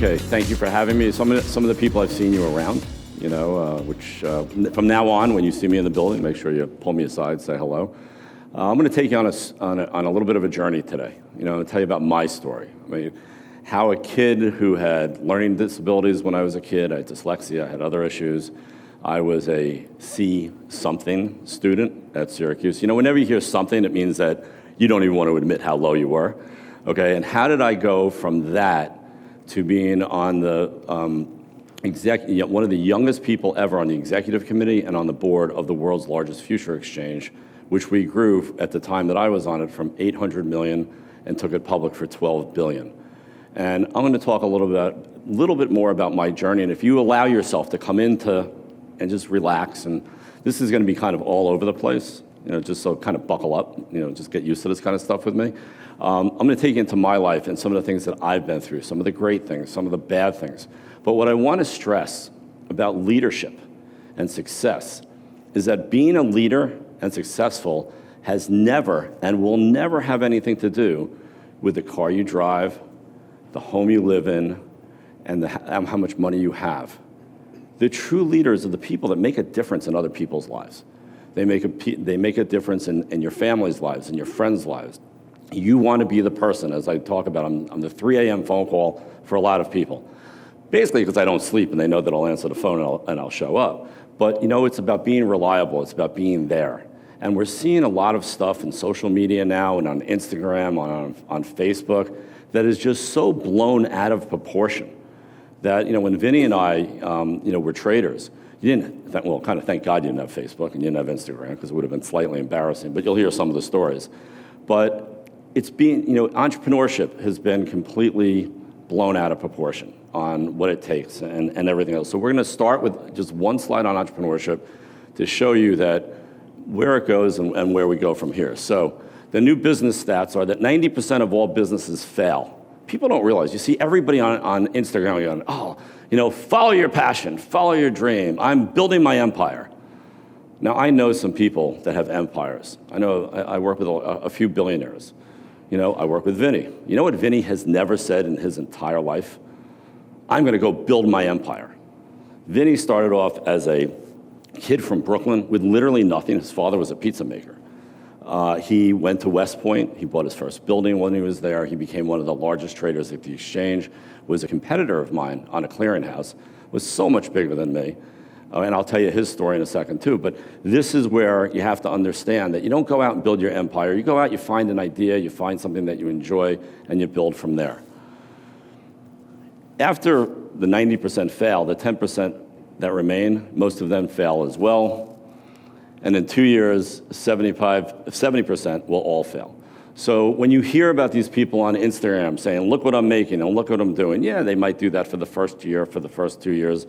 Okay, thank you for having me. Some of the people I've seen you around, which from now on, when you see me in the building, make sure you pull me aside, say hello. I'm going to take you on a little bit of a journey today. And tell you about my story. I mean, how a kid who had learning disabilities when I was a kid, I had dyslexia, I had other issues. I was a C-something student at Syracuse. Whenever you hear something, it means that you don't even want to admit how low you were. Okay, and how did I go from that to being on the one of the youngest people ever on the executive committee and on the board of the world's largest future exchange, which we grew at the time that I was on it from 800 million and took it public for 12 billion. And I'm going to talk a little bit more about my journey. And if you allow yourself to come into and just relax, and this is going to be kind of all over the place, just so kind of buckle up, just get used to this kind of stuff with me. I'm going to take you into my life and some of the things that I've been through, some of the great things, some of the bad things. But what I want to stress about leadership and success is that being a leader and successful has never and will never have anything to do with the car you drive, the home you live in, and how much money you have. The true leaders are the people that make a difference in other people's lives. They make a difference in your family's lives, in your friends' lives. You want to be the person, as I talk about, I'm the 3 a.m. phone call for a lot of people. Basically because I don't sleep and they know that I'll answer the phone and I'll show up. But it's about being reliable, it's about being there. And we're seeing a lot of stuff in social media now and on Instagram, on Facebook, that is just so blown out of proportion that, when Vinny and I, were traders, thank God you didn't have Facebook and you didn't have Instagram because it would have been slightly embarrassing, but you'll hear some of the stories. But it's entrepreneurship has been completely blown out of proportion on what it takes and everything else. So we're going to start with just one slide on entrepreneurship to show you that where it goes and where we go from here. So the new business stats are that 90% of all businesses fail. People don't realize. You see everybody on Instagram going, follow your passion, follow your dream. I'm building my empire. Now, I know some people that have empires. I work with a few billionaires. I work with Vinny. You know what Vinny has never said in his entire life? I'm going to go build my empire. Vinny started off as a kid from Brooklyn with literally nothing. His father was a pizza maker. He went to West Point. He bought his first building when he was there. He became one of the largest traders at the exchange, was a competitor of mine on a clearinghouse, was so much bigger than me. And I'll tell you his story in a second too, but this is where you have to understand that you don't go out and build your empire. You go out, you find an idea, you find something that you enjoy, and you build from there. After the 90% fail, the 10% that remain, most of them fail as well. And in 2 years, 70% will all fail. So when you hear about these people on Instagram saying, look what I'm making and look what I'm doing, yeah, they might do that for the first year, for the first 2 years,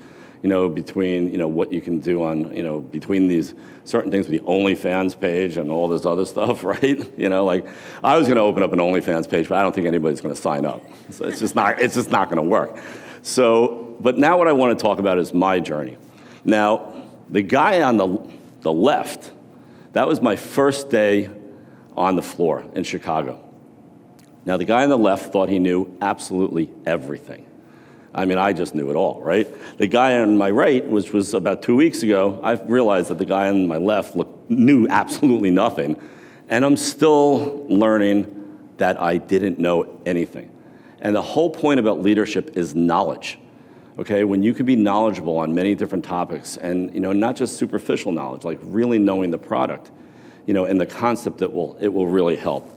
between, what you can do on, between these certain things with the OnlyFans page and all this other stuff, right? I was going to open up an OnlyFans page, but I don't think anybody's going to sign up. So it's just not going to work. So, but now what I want to talk about is my journey. Now, the guy on the left, that was my first day on the floor in Chicago. Now, the guy on the left thought he knew absolutely everything. I just knew it all, right? The guy on my right, which was about 2 weeks ago, I realized that the guy on my left knew absolutely nothing. And I'm still learning that I didn't know anything. And the whole point about leadership is knowledge, okay? When you can be knowledgeable on many different topics and, not just superficial knowledge, like really knowing the product, and the concept that it will really help.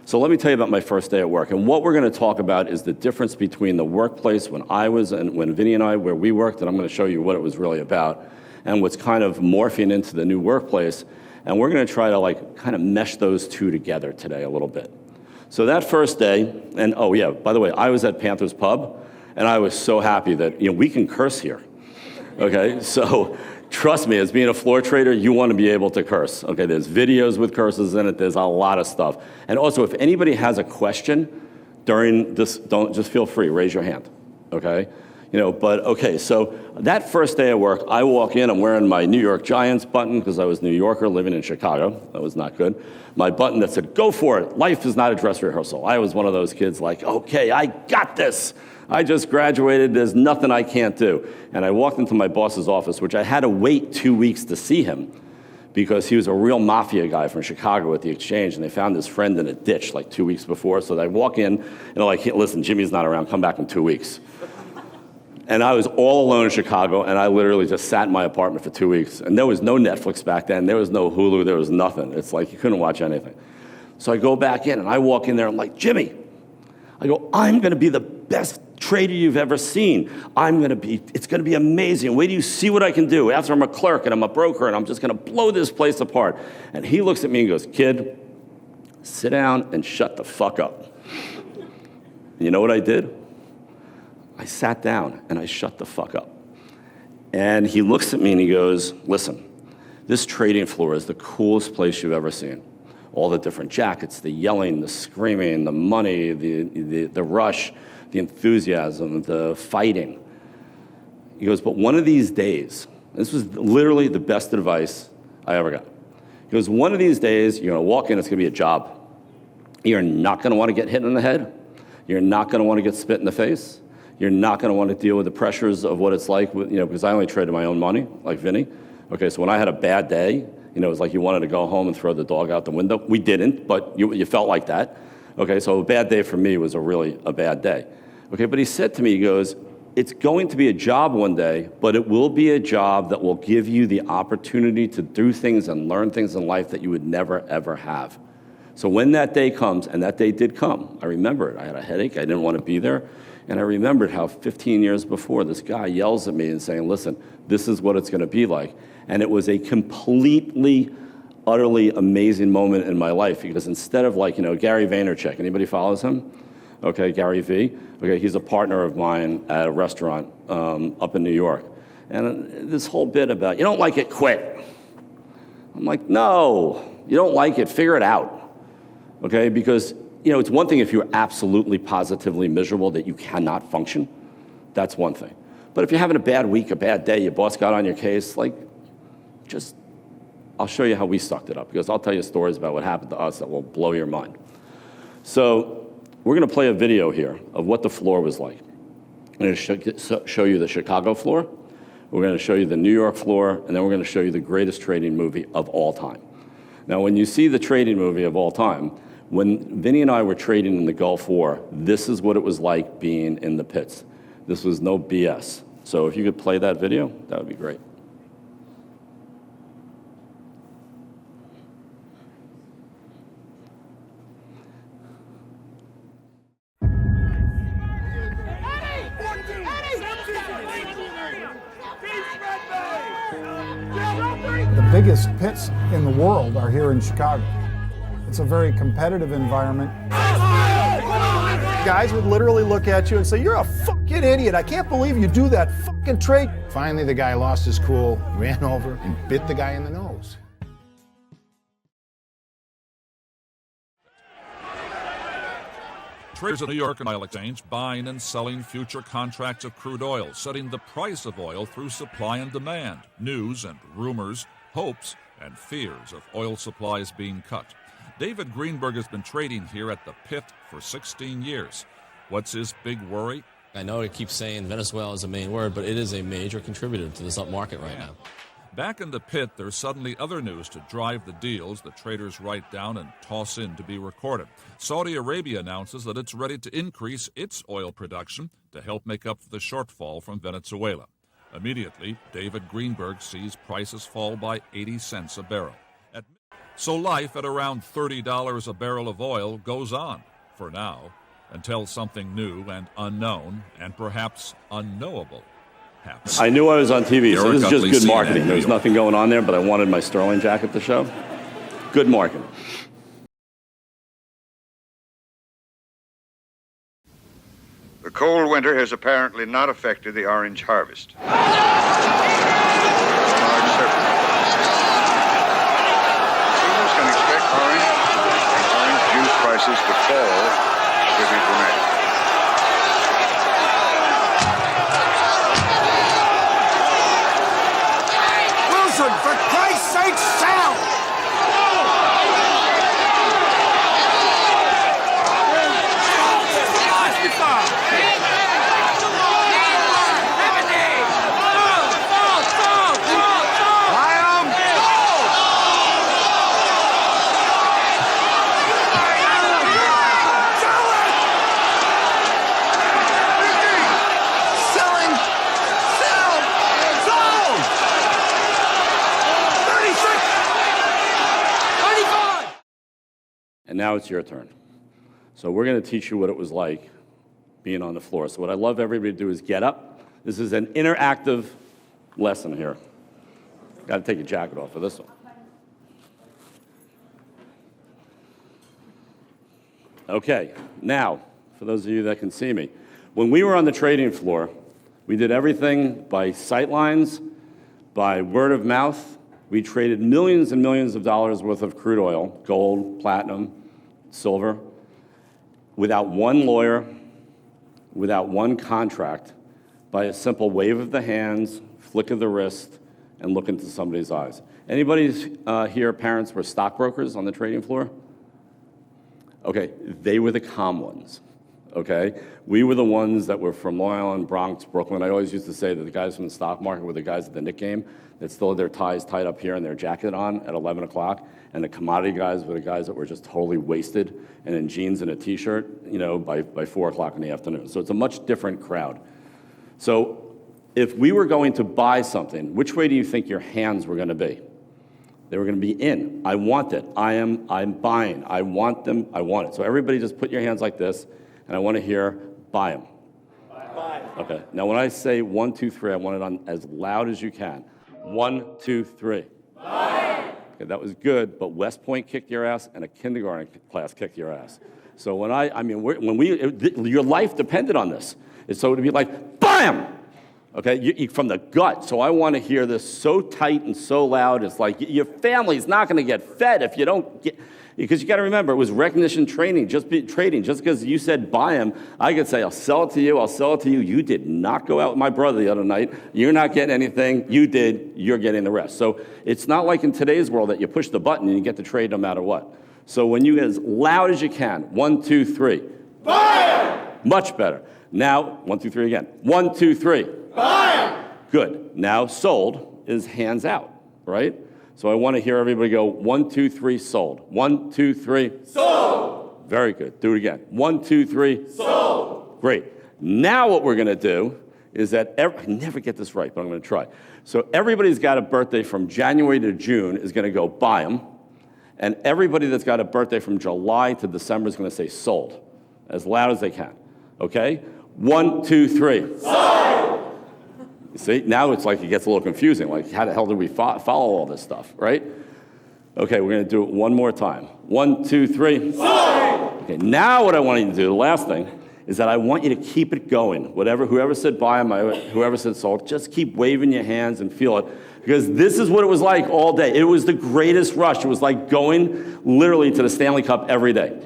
So let me tell you about my first day at work. And what we're going to talk about is the difference between the workplace when Vinny and I, where we worked, and I'm going to show you what it was really about, and what's kind of morphing into the new workplace. And we're going to try to kind of mesh those two together today a little bit. So that first day, and oh yeah, by the way, I was at Panthers Pub, and I was so happy that, we can curse here. Okay, so trust me, as being a floor trader, you want to be able to curse. Okay, there's videos with curses in it. There's a lot of stuff. And also, if anybody has a question during this, just feel free, raise your hand. Okay, But okay, so that first day of work, I walk in, I'm wearing my New York Giants button because I was a New Yorker living in Chicago. That was not good. My button that said, "Go for it. Life is not a dress rehearsal." I was one of those kids like, okay, I got this. I just graduated. There's nothing I can't do. And I walked into my boss's office, which I had to wait 2 weeks to see him because he was a real mafia guy from Chicago at the Exchange, and they found his friend in a ditch like 2 weeks before. So I walk in, and they're like, "Hey, listen, Jimmy's not around. Come back in 2 weeks." And I was all alone in Chicago, and I literally just sat in my apartment for 2 weeks. And there was no Netflix back then. There was no Hulu. There was nothing. It's like you couldn't watch anything. So I go back in, and I walk in there, and I'm like, "Jimmy," I go, "I'm going to be the best trader you've ever seen. It's going to be amazing. Wait till you see what I can do. After I'm a clerk, and I'm a broker, and I'm just going to blow this place apart." And he looks at me and goes, "Kid, sit down and shut the fuck up." You know what I did? I sat down and I shut the fuck up. And he looks at me and he goes, "Listen, this trading floor is the coolest place you've ever seen. All the different jackets, the yelling, the screaming, the money, the rush, the enthusiasm, the fighting." He goes, "But one of these days," this was literally the best advice I ever got. He goes, "One of these days, you're going to walk in, it's going to be a job. You're not going to want to get hit in the head. You're not going to want to get spit in the face. You're not going to want to deal with the pressures of what it's like, because I only traded my own money, like Vinny. Okay, so when I had a bad day, it was like you wanted to go home and throw the dog out the window. We didn't, but you felt like that. Okay, so a bad day for me was really a bad day. Okay, but he said to me, he goes, "It's going to be a job one day, but it will be a job that will give you the opportunity to do things and learn things in life that you would never, ever have." So when that day comes, and that day did come, I remember it. I had a headache. I didn't want to be there. And I remembered how 15 years before, this guy yells at me and saying, "Listen, this is what it's going to be like." And it was a completely, utterly amazing moment in my life, because instead of Gary Vaynerchuk, anybody follows him? Okay, Gary V. Okay, he's a partner of mine at a restaurant up in New York. And this whole bit about, "You don't like it, quit." I'm like, no, you don't like it, figure it out. Okay, because it's one thing if you're absolutely positively miserable that you cannot function. That's one thing. But if you're having a bad week, a bad day, your boss got on your case, I'll show you how we sucked it up, because I'll tell you stories about what happened to us that will blow your mind. So we're going to play a video here of what the floor was like. I'm going to show you the Chicago floor. We're going to show you the New York floor, and then we're going to show you the greatest trading movie of all time. Now, when you see the trading movie of all time, when Vinny and I were trading in the Gulf War, this is what it was like being in the pits. This was no BS. So if you could play that video, that would be great. The biggest pits in the world are here in Chicago. It's a very competitive environment. Guys would literally look at you and say, "You're a fucking idiot. I can't believe you do that fucking trade." Finally, the guy lost his cool, ran over, and bit the guy in the nose. Traders at New York and Oil Exchange buying and selling future contracts of crude oil, setting the price of oil through supply and demand, news and rumors, hopes and fears of oil supplies being cut. David Greenberg has been trading here at the pit for 16 years. What's his big worry? I know it keeps saying Venezuela is the main word, but it is a major contributor to this up market right now. Back in the pit, there's suddenly other news to drive the deals the traders write down and toss in to be recorded. Saudi Arabia announces that it's ready to increase its oil production to help make up for the shortfall from Venezuela. Immediately, David Greenberg sees prices fall by 80 cents a barrel. So life at around $30 a barrel of oil goes on, for now, until something new and unknown and perhaps unknowable happens. I knew I was on TV, so this is just good marketing. There was nothing going on there, but I wanted my Sterling jacket to show. Good marketing. The cold winter has apparently not affected the orange harvest. Prices to fall pretty dramatic. For Christ's sake, sound! And now it's your turn. So we're going to teach you what it was like being on the floor. So what I love everybody to do is get up. This is an interactive lesson here. Got to take your jacket off for this one. Okay, now, for those of you that can see me, when we were on the trading floor, we did everything by sight lines, by word of mouth. We traded millions and millions of dollars worth of crude oil, gold, platinum, silver, without one lawyer, without one contract, by a simple wave of the hands, flick of the wrist, and look into somebody's eyes. Anybody here, parents, were stockbrokers on the trading floor? Okay, they were the calm ones, okay? We were the ones that were from Long Island, Bronx, Brooklyn. I always used to say that the guys from the stock market were the guys at the Knick game that still had their ties tied up here and their jacket on at 11 o'clock, and the commodity guys were the guys that were just totally wasted and in jeans and a T-shirt, you know, by 4 o'clock in the afternoon. So it's a much different crowd. So if we were going to buy something, which way do you think your hands were going to be? They were going to be in. I want it. I'm buying. I want them. I want it. So everybody just put your hands like this, and I want to hear buy them. Buy. Okay. Now when I say 1, 2, 3, I want it on as loud as you can. 1, 2, 3. Buy. Okay, that was good, but West Point kicked your ass, and a kindergarten class kicked your ass. So your life depended on this. So it would be like, buy them. Okay, from the gut. So I want to hear this so tight and so loud. It's like your family's not going to get fed if you don't get, because you got to remember, it was recognition training, trading. Just because you said buy them, I could say, I'll sell it to you, I'll sell it to you. You did not go out with my brother the other night. You're not getting anything. You did, you're getting the rest. So it's not like in today's world that you push the button and you get the trade no matter what. So when you get as loud as you can, 1, 2, 3. Buy them! Much better. Now, 1, 2, 3 again. 1, 2, 3. Buy! Good. Now, sold is hands out, right? So I want to hear everybody go, 1, 2, 3, sold. 1, 2, 3. Sold! Very good. Do it again. 1, 2, 3. Sold! Great. Now what we're going to do is that, I never get this right, but I'm going to try. So everybody's got a birthday from January to June is going to go buy them. And everybody that's got a birthday from July to December is going to say sold, as loud as they can. Okay? 1, 2, 3. Sold! See, now it's like it gets a little confusing. Like, how the hell do we follow all this stuff, right? Okay, we're going to do it one more time. 1, 2, 3. Sold! Okay, now what I want you to do, the last thing, is that I want you to keep it going. Whoever said buy them, whoever said sold, just keep waving your hands and feel it. Because this is what it was like all day. It was the greatest rush. It was like going literally to the Stanley Cup every day.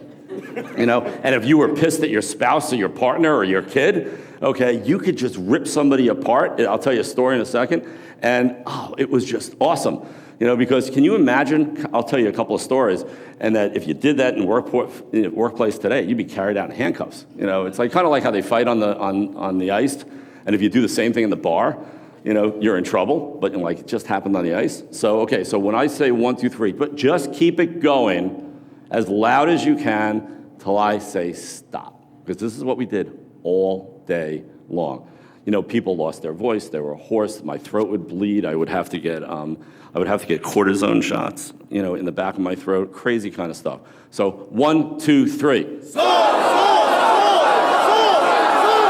You know, and if you were pissed at your spouse or your partner or your kid, okay, you could just rip somebody apart. I'll tell you a story in a second. And, it was just awesome. You know, because can you imagine, I'll tell you a couple of stories, and that if you did that in workplace today, you'd be carried out in handcuffs. You know, it's like kind of like how they fight on the ice, and if you do the same thing in the bar, you know, you're in trouble, but like it just happened on the ice. So, okay, so when I say 1, 2, 3, but just keep it going as loud as you can till I say stop. Because this is what we did all day long. You know, people lost their voice, they were hoarse, my throat would bleed, I would have to get cortisone shots, you know, in the back of my throat, crazy kind of stuff. So 1, 2, 3. Sold!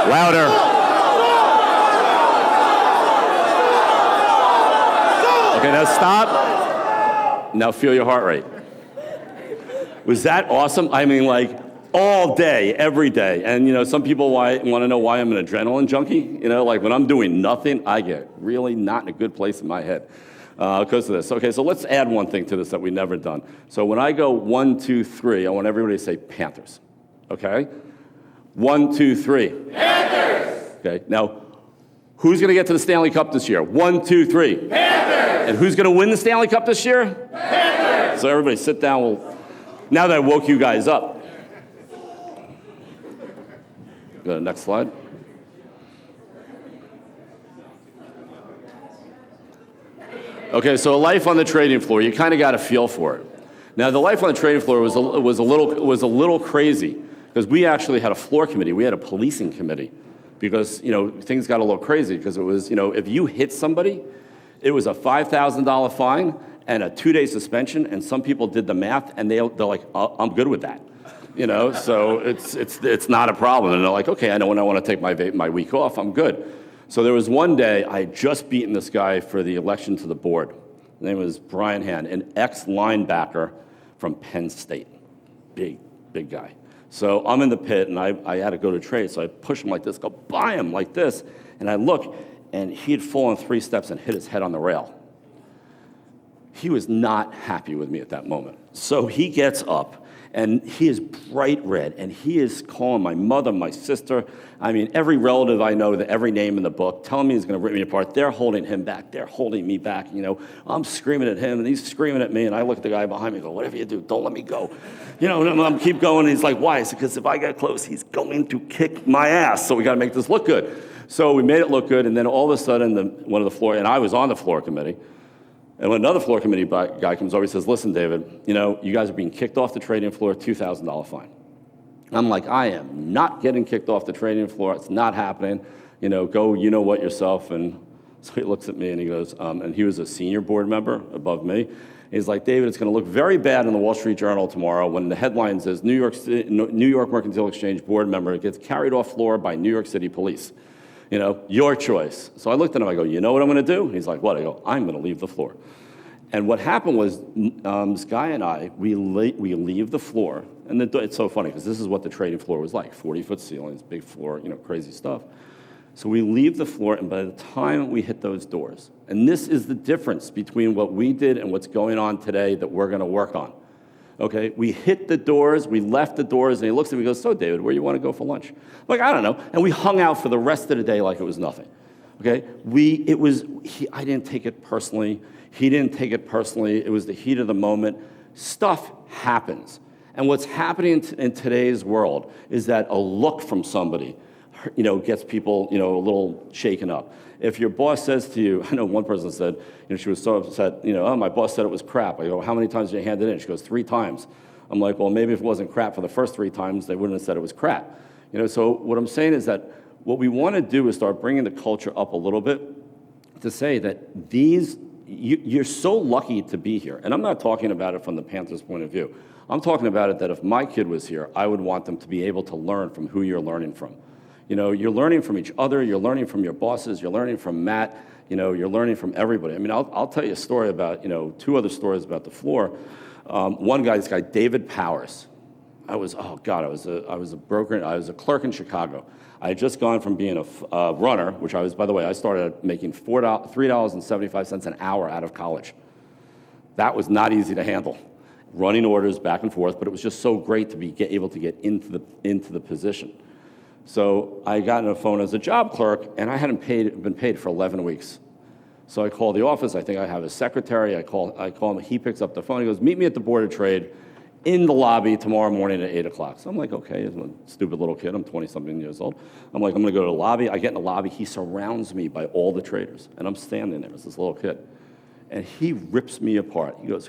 Louder. Okay, now stop. Now feel your heart rate. Was that awesome? I mean, like, all day, every day. And, you know, some people want to know why I'm an adrenaline junkie. You know, like, when I'm doing nothing, I get really not in a good place in my head because of this. Okay, so let's add one thing to this that we've never done. So when I go 1, 2, 3, I want everybody to say Panthers. Okay? 1, 2, 3. Panthers! Okay, now, who's going to get to the Stanley Cup this year? 1, 2, 3. Panthers! And who's going to win the Stanley Cup this year? Panthers! So everybody sit down. Well, now that I woke you guys up. Go to the next slide. Okay, so life on the trading floor, you kind of got a feel for it. Now, the life on the trading floor was a little crazy because we actually had a floor committee. We had a policing committee because, things got a little crazy because it was, if you hit somebody, it was a $5,000 fine and a 2-day suspension, and some people did the math, and they're like, I'm good with that. So it's not a problem. And they're like, okay, I know when I want to take my week off, I'm good. So there was one day I had just beaten this guy for the election to the board. His name was Brian Hand, an ex-linebacker from Penn State. Big guy. So I'm in the pit, and I had to go to trade, so I push him like this, go by him like this, and I look, and he had fallen 3 steps and hit his head on the rail. He was not happy with me at that moment. So he gets up, and he is bright red, and he is calling my mother, my sister, every relative I know, every name in the book, telling me he's going to rip me apart. They're holding him back. They're holding me back. I'm screaming at him, and he's screaming at me, and I look at the guy behind me and go, whatever you do, don't let me go. And I'm keep going, and he's like, why? I said, because if I get close, he's going to kick my ass, so we got to make this look good. So we made it look good, and then all of a sudden, one of the floor, and I was on the floor committee, and when another floor committee guy comes over, he says, listen, David, you guys are being kicked off the trading floor, $2,000 fine. I'm like, I am not getting kicked off the trading floor. It's not happening. Go, what yourself. And so he looks at me and he goes, and he was a senior board member above me. He's like, David, it's going to look very bad in the Wall Street Journal tomorrow when the headline says New York Mercantile Exchange board member gets carried off floor by New York City police. Your choice. So I looked at him, I go, you know what I'm going to do? He's like, what? I go, I'm going to leave the floor. And what happened was this guy and I, we leave the floor, and it's so funny because this is what the trading floor was like, 40-foot ceilings, big floor, crazy stuff. So we leave the floor, and by the time we hit those doors, and this is the difference between what we did and what's going on today that we're going to work on. Okay, we hit the doors, we left the doors, and he looks at me and goes, so David, where do you want to go for lunch? I'm like, I don't know. And we hung out for the rest of the day like it was nothing. Okay, I didn't take it personally. He didn't take it personally. It was the heat of the moment. Stuff happens. And what's happening in today's world is that a look from somebody, gets people, a little shaken up. If your boss says to you, I know one person said, she was so upset, oh, my boss said it was crap. I go, how many times did you hand it in? She goes, 3 times. I'm like, well, maybe if it wasn't crap for the first 3 times, they wouldn't have said it was crap. So what I'm saying is that what we want to do is start bringing the culture up a little bit to say that you're so lucky to be here. And I'm not talking about it from the Panthers' point of view. I'm talking about it that if my kid was here, I would want them to be able to learn from who you're learning from. You're learning from each other, you're learning from your bosses, you're learning from Matt, you're learning from everybody. I'll tell you a story about, 2 other stories about the floor. One guy, this guy, David Powers. I was a broker, I was a clerk in Chicago. I had just gone from being a runner, which I was, by the way, I started making $3.75 an hour out of college. That was not easy to handle. Running orders back and forth, but it was just so great to be able to get into the position. So I got on the phone as a job clerk, and I hadn't been paid for 11 weeks. So I call the office. I think I have a secretary. I call him. He picks up the phone. He goes, meet me at the Board of Trade in the lobby tomorrow morning at 8 o'clock. So I'm like, okay, I'm a stupid little kid. I'm 20-something years old. I'm like, I'm going to go to the lobby. I get in the lobby. He surrounds me by all the traders, and I'm standing there as this little kid. And he rips me apart. He goes,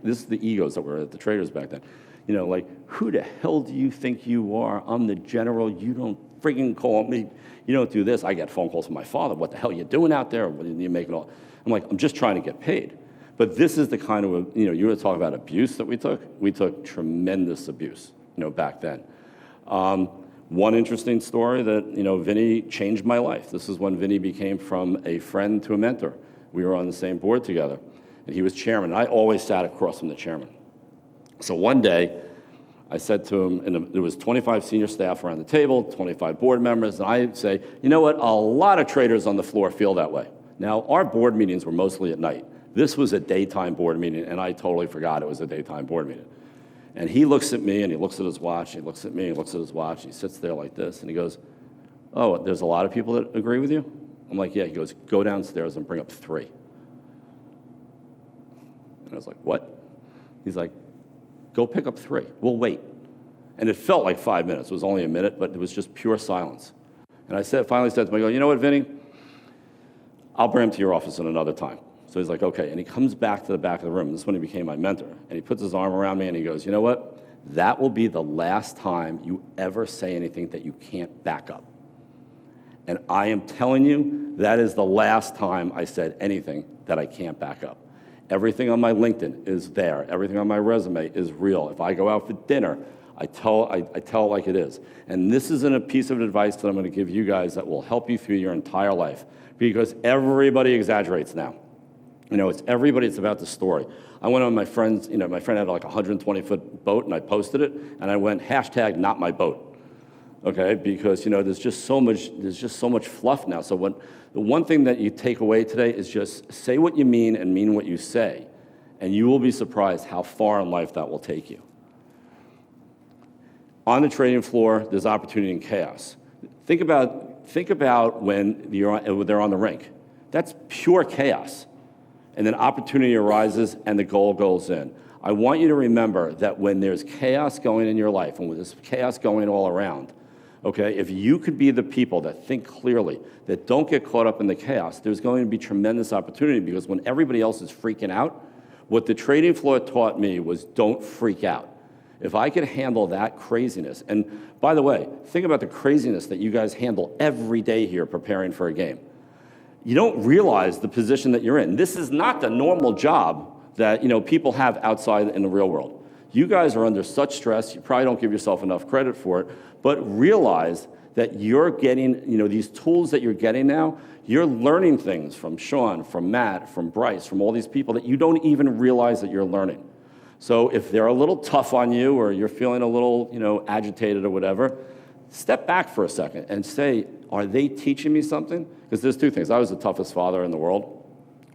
this is the egos that were at the traders back then. Who the hell do you think you are? I'm the general. You don't friggin' call me. You don't do this. I get phone calls from my father. What the hell are you doing out there? What are you making all? I'm like, I'm just trying to get paid. But this is the kind of, you were talking about abuse that we took. We took tremendous abuse, back then. One interesting story that, Vinny changed my life. This is when Vinny became from a friend to a mentor. We were on the same board together, and he was chairman. I always sat across from the chairman. So one day, I said to him, and there was 25 senior staff around the table, 25 board members, and I say, you know what, a lot of traders on the floor feel that way. Now, our board meetings were mostly at night. This was a daytime board meeting, and I totally forgot it was a daytime board meeting. And he looks at me, and he looks at his watch, he looks at me, he looks at his watch, he sits there like this, and he goes, oh, there's a lot of people that agree with you? I'm like, yeah. He goes, go downstairs and bring up 3. And I was like, what? He's like, go pick up 3. We'll wait. And it felt like 5 minutes. It was only a minute, but it was just pure silence. And I finally said to him, I go, you know what, Vinny? I'll bring him to your office at another time. So he's like, okay. And he comes back to the back of the room. This is when he became my mentor. And he puts his arm around me and he goes, you know what? That will be the last time you ever say anything that you can't back up. And I am telling you, that is the last time I said anything that I can't back up. Everything on my LinkedIn is there. Everything on my resume is real. If I go out for dinner, I tell it like it is. And this isn't a piece of advice that I'm going to give you guys that will help you through your entire life, because everybody exaggerates now. It's everybody. It's about the story. I went on my friend's, my friend had like a 120-foot boat, and I posted it, and I went, #not my boat. Okay, because there's just so much fluff now. So the one thing that you take away today is just say what you mean and mean what you say, and you will be surprised how far in life that will take you. On the trading floor, there's opportunity and chaos. Think about when they're on the rink. That's pure chaos. And then opportunity arises and the goal goes in. I want you to remember that when there's chaos going in your life and when there's chaos going all around, okay, if you could be the people that think clearly, that don't get caught up in the chaos, there's going to be tremendous opportunity, because when everybody else is freaking out, what the trading floor taught me was don't freak out. If I could handle that craziness, and by the way, think about the craziness that you guys handle every day here preparing for a game. You don't realize the position that you're in. This is not the normal job that people have outside in the real world. You guys are under such stress, you probably don't give yourself enough credit for it, but realize that you're getting, these tools that you're getting now, you're learning things from Sean, from Matt, from Bryce, from all these people that you don't even realize that you're learning. So if they're a little tough on you, or you're feeling a little, agitated or whatever, step back for a second and say, are they teaching me something? Because there's 2 things. I was the toughest father in the world,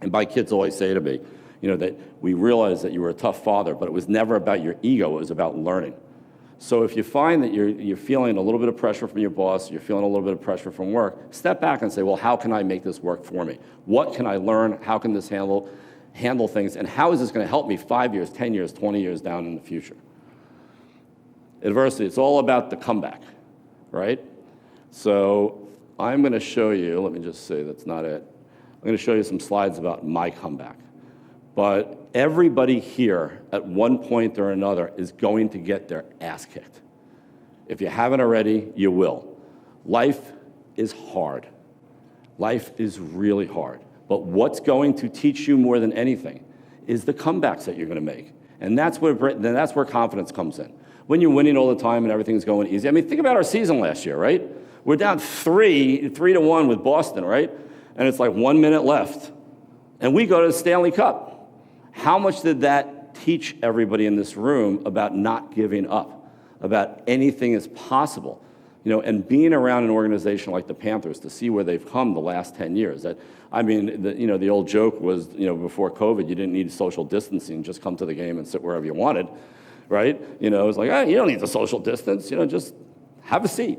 and my kids always say to me, that we realized that you were a tough father, but it was never about your ego, it was about learning. So if you find that you're feeling a little bit of pressure from your boss, you're feeling a little bit of pressure from work, step back and say, well, how can I make this work for me? What can I learn? How can this handle things, and how is this going to help me 5 years, 10 years, 20 years down in the future? Adversity, it's all about the comeback, right? So I'm going to show you, let me just say that's not it. I'm going to show you some slides about my comeback. But everybody here at one point or another is going to get their ass kicked. If you haven't already, you will. Life is hard. Life is really hard. But what's going to teach you more than anything is the comebacks that you're going to make. And that's where confidence comes in. When you're winning all the time and everything's going easy. I mean, think about our season last year, right? We're down 3-1 with Boston, right? And it's like 1 minute left. And we go to the Stanley Cup. How much did that teach everybody in this room about not giving up, about anything is possible? And being around an organization like the Panthers to see where they've come the last 10 years. The old joke was, before COVID, you didn't need social distancing, just come to the game and sit wherever you wanted, right? It was like, you don't need the social distance, just have a seat.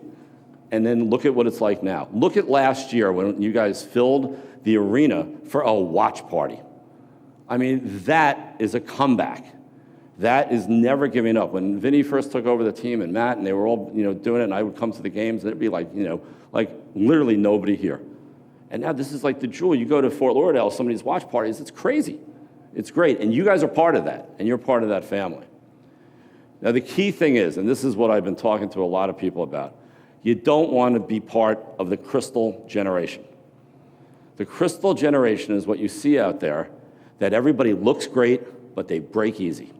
And then look at what it's like now. Look at last year when you guys filled the arena for a watch party. I mean, that is a comeback. That is never giving up. When Vinny first took over the team, and Matt, and they were all, doing it, and I would come to the games, and it'd be like, like literally nobody here. And now this is like the jewel. You go to Fort Lauderdale, some of these watch parties, it's crazy. It's great, and you guys are part of that, and you're part of that family. Now, the key thing is, and this is what I've been talking to a lot of people about, you don't want to be part of the crystal generation. The crystal generation is what you see out there, that everybody looks great, but they break easy.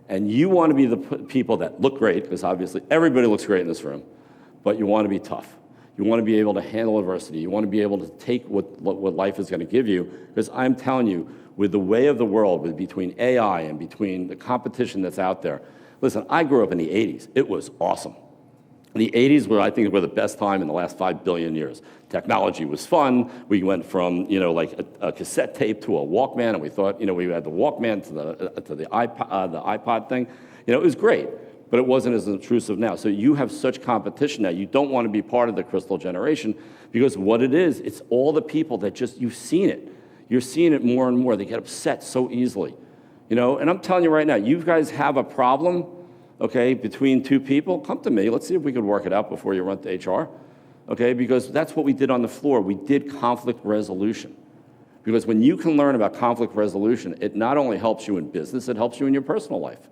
And you want to be the people that look great, because obviously everybody looks great in this room, but you want to be tough. You want to be able to handle adversity. You want to be able to take what life is going to give you, because I'm telling you, with the way of the world, between AI and between the competition that's out there, listen, I grew up in the 80s. It was awesome. The 80s were, I think, were the best time in the last 5 billion years. Technology was fun. We went from, like a cassette tape to a Walkman, and we thought, we had the Walkman to the iPod thing. It was great, but it wasn't as intrusive now. So you have such competition now. You don't want to be part of the crystal generation, because what it is, it's all the people that just, you've seen it. You're seeing it more and more. They get upset so easily. You know, and I'm telling you right now, you guys have a problem, okay, between two people, come to me. Let's see if we could work it out before you run to HR, okay? Because that's what we did on the floor. We did conflict resolution. Because when you can learn about conflict resolution, it not only helps you in business, it helps you in your personal life,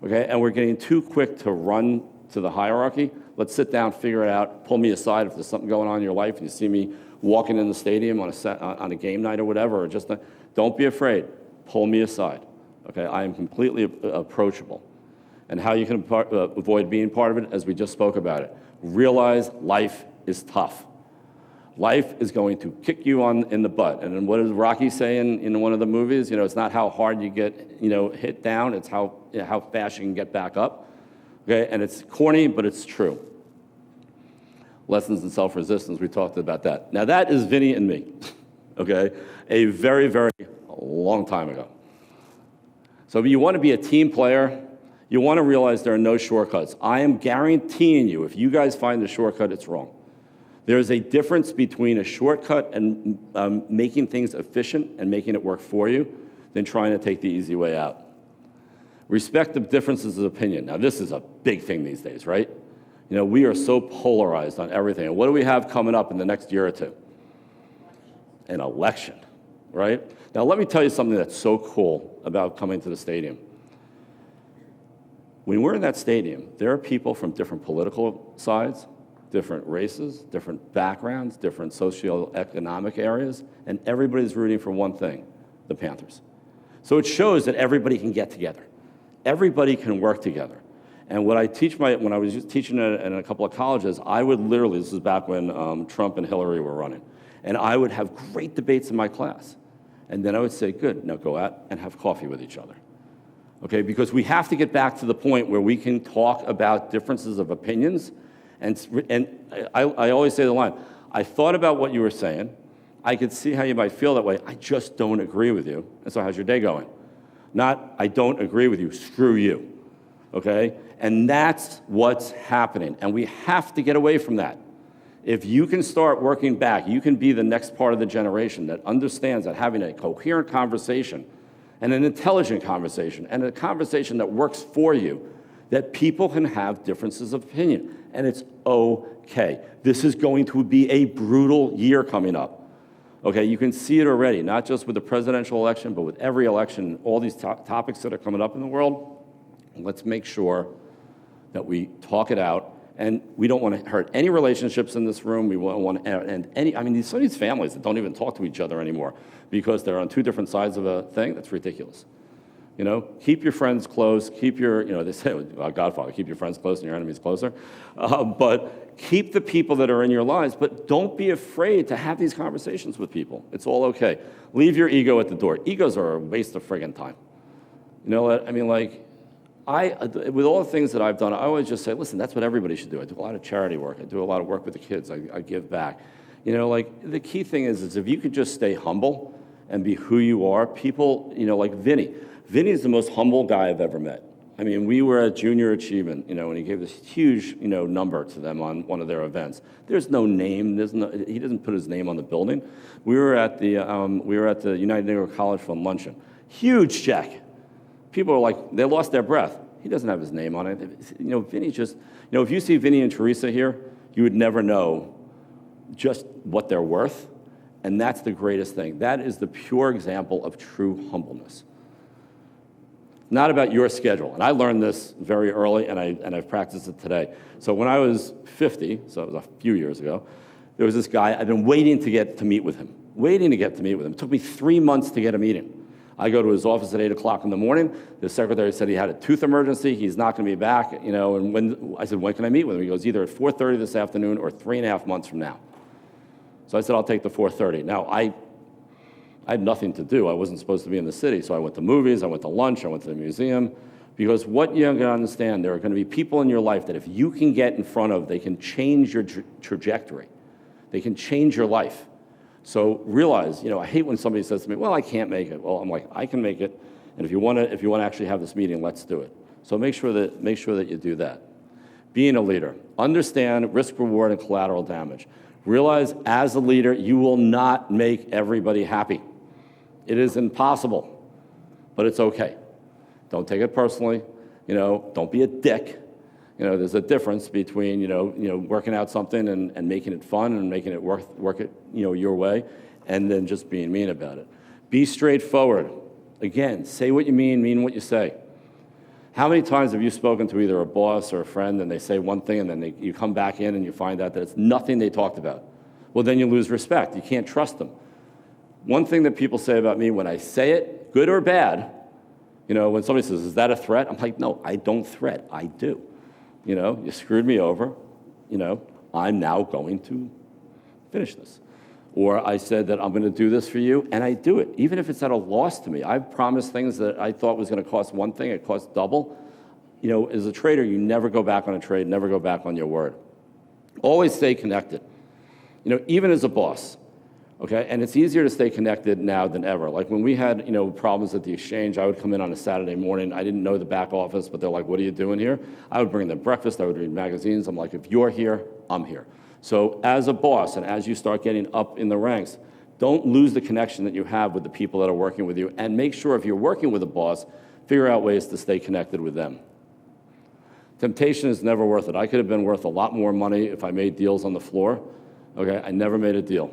okay? And we're getting too quick to run to the hierarchy. Let's sit down, figure it out, pull me aside if there's something going on in your life and you see me walking in the stadium on a game night or whatever, or just don't be afraid. Pull me aside. Okay, I am completely approachable. And how you can avoid being part of it, as we just spoke about it. Realize life is tough. Life is going to kick you in the butt. And then what does Rocky say in one of the movies? You know, it's not how hard you get, hit down, it's how fast you can get back up. Okay, and it's corny, but it's true. Lessons in self-resistance, we talked about that. Now that is Vinny and me, okay? A very, very long time ago. So if you want to be a team player, you want to realize there are no shortcuts. I am guaranteeing you, if you guys find a shortcut, it's wrong. There is a difference between a shortcut and making things efficient and making it work for you than trying to take the easy way out. Respect the differences of opinion. Now, this is a big thing these days, right? You know, we are so polarized on everything. And what do we have coming up in the next year or two? An election, right? Now, let me tell you something that's so cool about coming to the stadium. When we're in that stadium, there are people from different political sides, different races, different backgrounds, different socioeconomic areas, and everybody's rooting for one thing, the Panthers. So it shows that everybody can get together. Everybody can work together. And what I teach when I was just teaching in a couple of colleges, I would literally, this is back when Trump and Hillary were running, and I would have great debates in my class. And then I would say, good, now go out and have coffee with each other. Okay, because we have to get back to the point where we can talk about differences of opinions. And I always say the line, I thought about what you were saying. I could see how you might feel that way. I just don't agree with you. And so how's your day going? Not, I don't agree with you, screw you. Okay? And that's what's happening. And we have to get away from that. If you can start working back, you can be the next part of the generation that understands that having a coherent conversation and an intelligent conversation and a conversation that works for you, that people can have differences of opinion. And it's okay. This is going to be a brutal year coming up. Okay, you can see it already, not just with the presidential election, but with every election, all these topics that are coming up in the world. Let's make sure that we talk it out. And we don't want to hurt any relationships in this room. We want to end any, I mean, some of these families that don't even talk to each other anymore because they're on two different sides of a thing, that's ridiculous. You know, keep your friends close, keep your, they say, Godfather, keep your friends close and your enemies closer. But keep the people that are in your lives, but don't be afraid to have these conversations with people. It's all okay. Leave your ego at the door. Egos are a waste of friggin' time. You know what, I mean, like, with all the things that I've done, I always just say, listen, that's what everybody should do. I do a lot of charity work. I do a lot of work with the kids. I give back. You know, like, the key thing is if you could just stay humble and be who you are, people, like Vinny. Vinny is the most humble guy I've ever met. I mean, we were at Junior Achievement, and he gave this huge, number to them on one of their events. There's no name. He doesn't put his name on the building. We were at the United Negro College Fund luncheon. Huge check. People are like, they lost their breath. He doesn't have his name on it. Vinny just, if you see Vinny and Teresa here, you would never know just what they're worth. And that's the greatest thing. That is the pure example of true humbleness. Not about your schedule. And I learned this very early, and I've practiced it today. So when I was 50, so it was a few years ago, there was this guy, I've been waiting to get to meet with him. It took me 3 months to get a meeting. I go to his office at 8 o'clock in the morning. The secretary said he had a tooth emergency. He's not going to be back. And I said, when can I meet with him? He goes, either at 4:30 this afternoon or 3.5 months from now. So I said, I'll take the 4:30. Now, I had nothing to do. I wasn't supposed to be in the city. So I went to movies, I went to lunch, I went to the museum. Because what you're going to understand, there are going to be people in your life that if you can get in front of, they can change your trajectory. They can change your life. So realize, I hate when somebody says to me, well, I can't make it. Well, I'm like, I can make it. And if you want to actually have this meeting, let's do it. So make sure that you do that. Being a leader. Understand risk, reward, and collateral damage. Realize as a leader, you will not make everybody happy. It is impossible, but it's okay. Don't take it personally. Don't be a dick. There's a difference between, working out something and making it fun and making it work it, your way, and then just being mean about it. Be straightforward. Again, say what you mean what you say. How many times have you spoken to either a boss or a friend and they say one thing and then you come back in and you find out that it's nothing they talked about? Well, then you lose respect. You can't trust them. One thing that people say about me when I say it, good or bad, when somebody says, is that a threat? I'm like, no, I don't threat. I do. You screwed me over. I'm now going to finish this. Or I said that I'm going to do this for you, and I do it, even if it's at a loss to me. I've promised things that I thought was going to cost one thing, it cost double. As a trader, you never go back on a trade, never go back on your word. Always stay connected. Even as a boss, okay? And it's easier to stay connected now than ever. Like when we had, problems at the exchange, I would come in on a Saturday morning. I didn't know the back office, but they're like, what are you doing here? I would bring them breakfast. I would read magazines. I'm like, if you're here, I'm here. So as a boss and as you start getting up in the ranks, don't lose the connection that you have with the people that are working with you, and make sure if you're working with a boss, figure out ways to stay connected with them. Temptation is never worth it. I could have been worth a lot more money if I made deals on the floor. Okay, I never made a deal.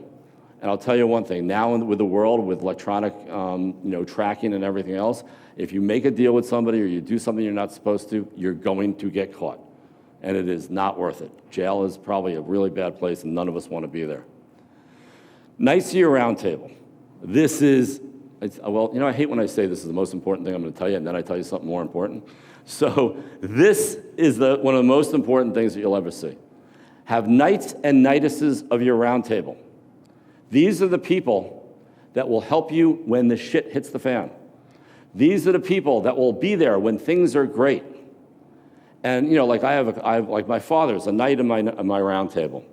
And I'll tell you one thing, now with the world, with electronic tracking and everything else, if you make a deal with somebody or you do something you're not supposed to, you're going to get caught. And it is not worth it. Jail is probably a really bad place, and none of us want to be there. Nice to your round table. This is, I hate when I say this is the most important thing I'm going to tell you, and then I tell you something more important. So this is one of the most important things that you'll ever see. Have knights and knightesses of your round table. These are the people that will help you when the shit hits the fan. These are the people that will be there when things are great. And like like my father's a knight in my round table.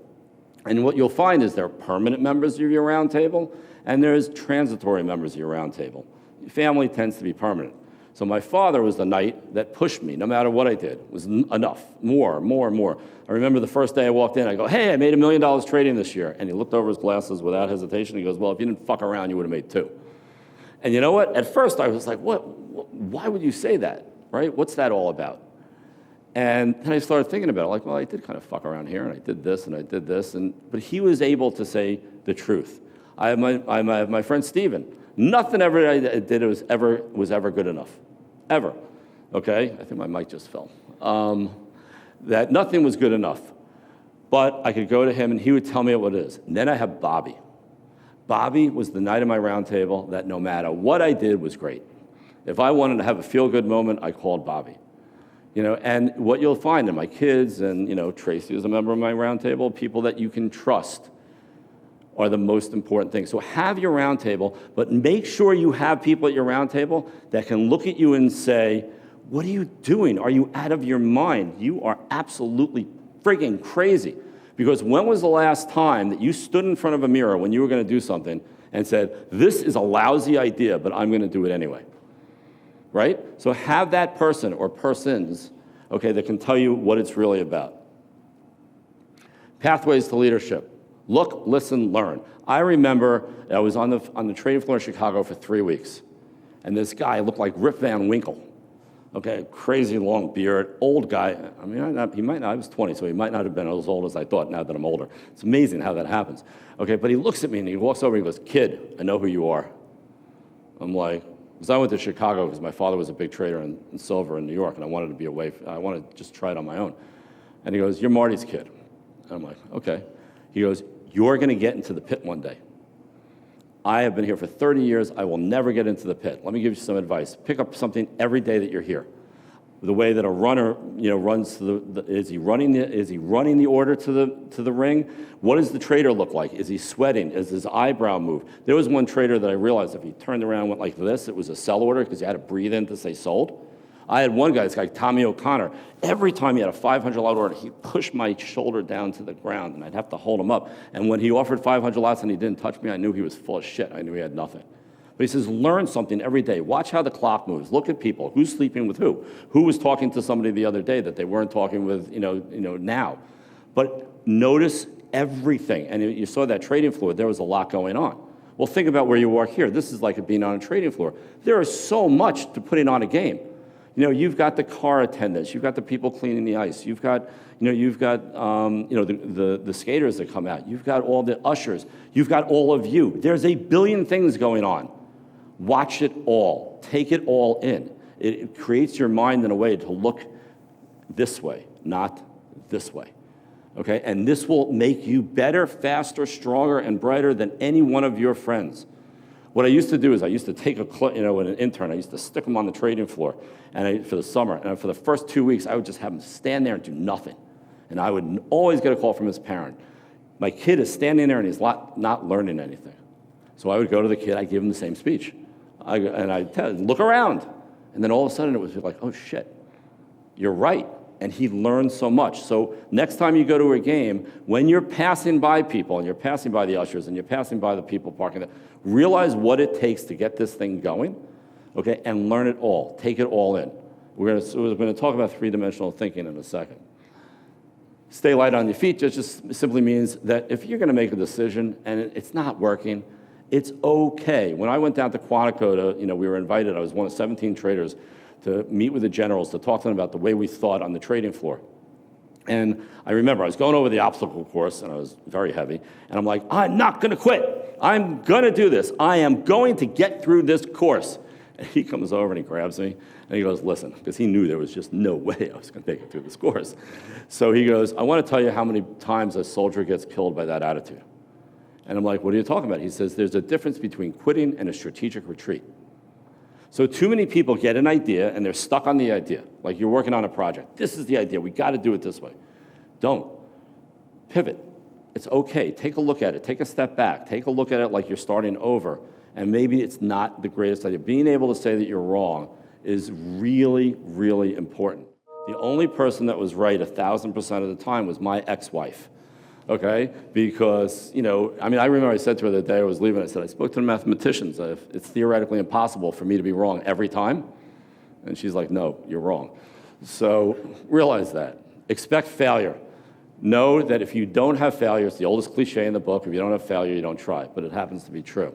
And what you'll find is there are permanent members of your round table, and there's transitory members of your round table. Family tends to be permanent. So my father was the knight that pushed me, no matter what I did. It was enough, more. I remember the first day I walked in, I go, hey, I made $1 million trading this year. And he looked over his glasses without hesitation. He goes, well, if you didn't fuck around, you would have made 2. And you know what? At first I was like, what? Why would you say that, right? What's that all about? And then I started thinking about it, like, well, I did kind of fuck around here, and I did this, and I did this, but he was able to say the truth. I have my friend Steven. Nothing ever I did was ever good enough, ever. Okay, I think my mic just fell. That nothing was good enough, but I could go to him, and he would tell me what it is. And then I have Bobby. Bobby was the knight of my round table that no matter what I did was great. If I wanted to have a feel-good moment, I called Bobby. And what you'll find in my kids and, Tracy is a member of my round table, people that you can trust are the most important thing. So have your round table, but make sure you have people at your round table that can look at you and say, what are you doing? Are you out of your mind? You are absolutely frigging crazy. Because when was the last time that you stood in front of a mirror when you were going to do something and said, this is a lousy idea, but I'm going to do it anyway? Right? So have that person or persons, okay, that can tell you what it's really about. Pathways to leadership. Look, listen, learn. I remember I was on the trading floor in Chicago for 3 weeks, and this guy looked like Rip Van Winkle. Okay, crazy long beard, old guy. I mean, he might not, I was 20, so he might not have been as old as I thought now that I'm older. It's amazing how that happens. Okay, but he looks at me and he walks over and he goes, kid, I know who you are. I'm like, because I went to Chicago because my father was a big trader in silver in New York, and I wanted to be away. I wanted to just try it on my own. And he goes, you're Marty's kid. And I'm like, okay. He goes, you're going to get into the pit one day. I have been here for 30 years. I will never get into the pit. Let me give you some advice. Pick up something every day that you're here. The way that a runner, runs to is he running the order to the ring? What does the trader look like? Is he sweating? Is his eyebrow move? There was one trader that I realized if he turned around and went like this, it was a sell order because you had to breathe in to say sold. I had one guy, this guy Tommy O'Connor. Every time he had a 500 lot order, he'd push my shoulder down to the ground, and I'd have to hold him up. And when he offered 500 lots and he didn't touch me, I knew he was full of shit. I knew he had nothing. But he says, learn something every day. Watch how the clock moves. Look at people. Who's sleeping with who? Who was talking to somebody the other day that they weren't talking with, now? But notice everything. And you saw that trading floor. There was a lot going on. Well, think about where you are here. This is like being on a trading floor. There is so much to putting on a game. You know, you've got the car attendants, you've got the people cleaning the ice, you've got the skaters that come out, you've got all the ushers, you've got all of you. There's a billion things going on. Watch it all. Take it all in. It creates your mind in a way to look this way, not this way. Okay? And this will make you better, faster, stronger, and brighter than any one of your friends. What I used to do is I used to take with an intern, I used to stick them on the trading floor for the summer. And for the first 2 weeks, I would just have them stand there and do nothing. And I would always get a call from his parent. My kid is standing there and he's not learning anything. So I would go to the kid, I'd give him the same speech. I'd tell him, look around. And then all of a sudden it was like, oh shit, you're right. And he learned so much. So next time you go to a game, when you're passing by people, and you're passing by the ushers, and you're passing by the people parking there, realize what it takes to get this thing going, okay, and learn it all. Take it all in. We're going to talk about three-dimensional thinking in a second. Stay light on your feet just simply means that if you're going to make a decision and it's not working, it's okay. When I went down to Quantico we were invited, I was one of 17 traders, to meet with the generals, to talk to them about the way we thought on the trading floor. And I remember I was going over the obstacle course, and I was very heavy, and I'm like, I'm not going to quit. I'm going to do this. I am going to get through this course. And he comes over and he grabs me, and he goes, listen, because he knew there was just no way I was going to make it through this course. So he goes, I want to tell you how many times a soldier gets killed by that attitude. And I'm like, what are you talking about? He says, there's a difference between quitting and a strategic retreat. So too many people get an idea and they're stuck on the idea. Like you're working on a project. This is the idea. We got to do it this way. Don't. Pivot. It's okay. Take a look at it. Take a step back. Take a look at it like you're starting over. And maybe it's not the greatest idea. Being able to say that you're wrong is really, really important. The only person that was right 1,000% of the time was my ex-wife. Okay, because, I remember I said to her the day I was leaving, I said, I spoke to the mathematicians. It's theoretically impossible for me to be wrong every time. And she's like, no, you're wrong. So realize that. Expect failure. Know that if you don't have failure, it's the oldest cliche in the book, if you don't have failure, you don't try, but it happens to be true.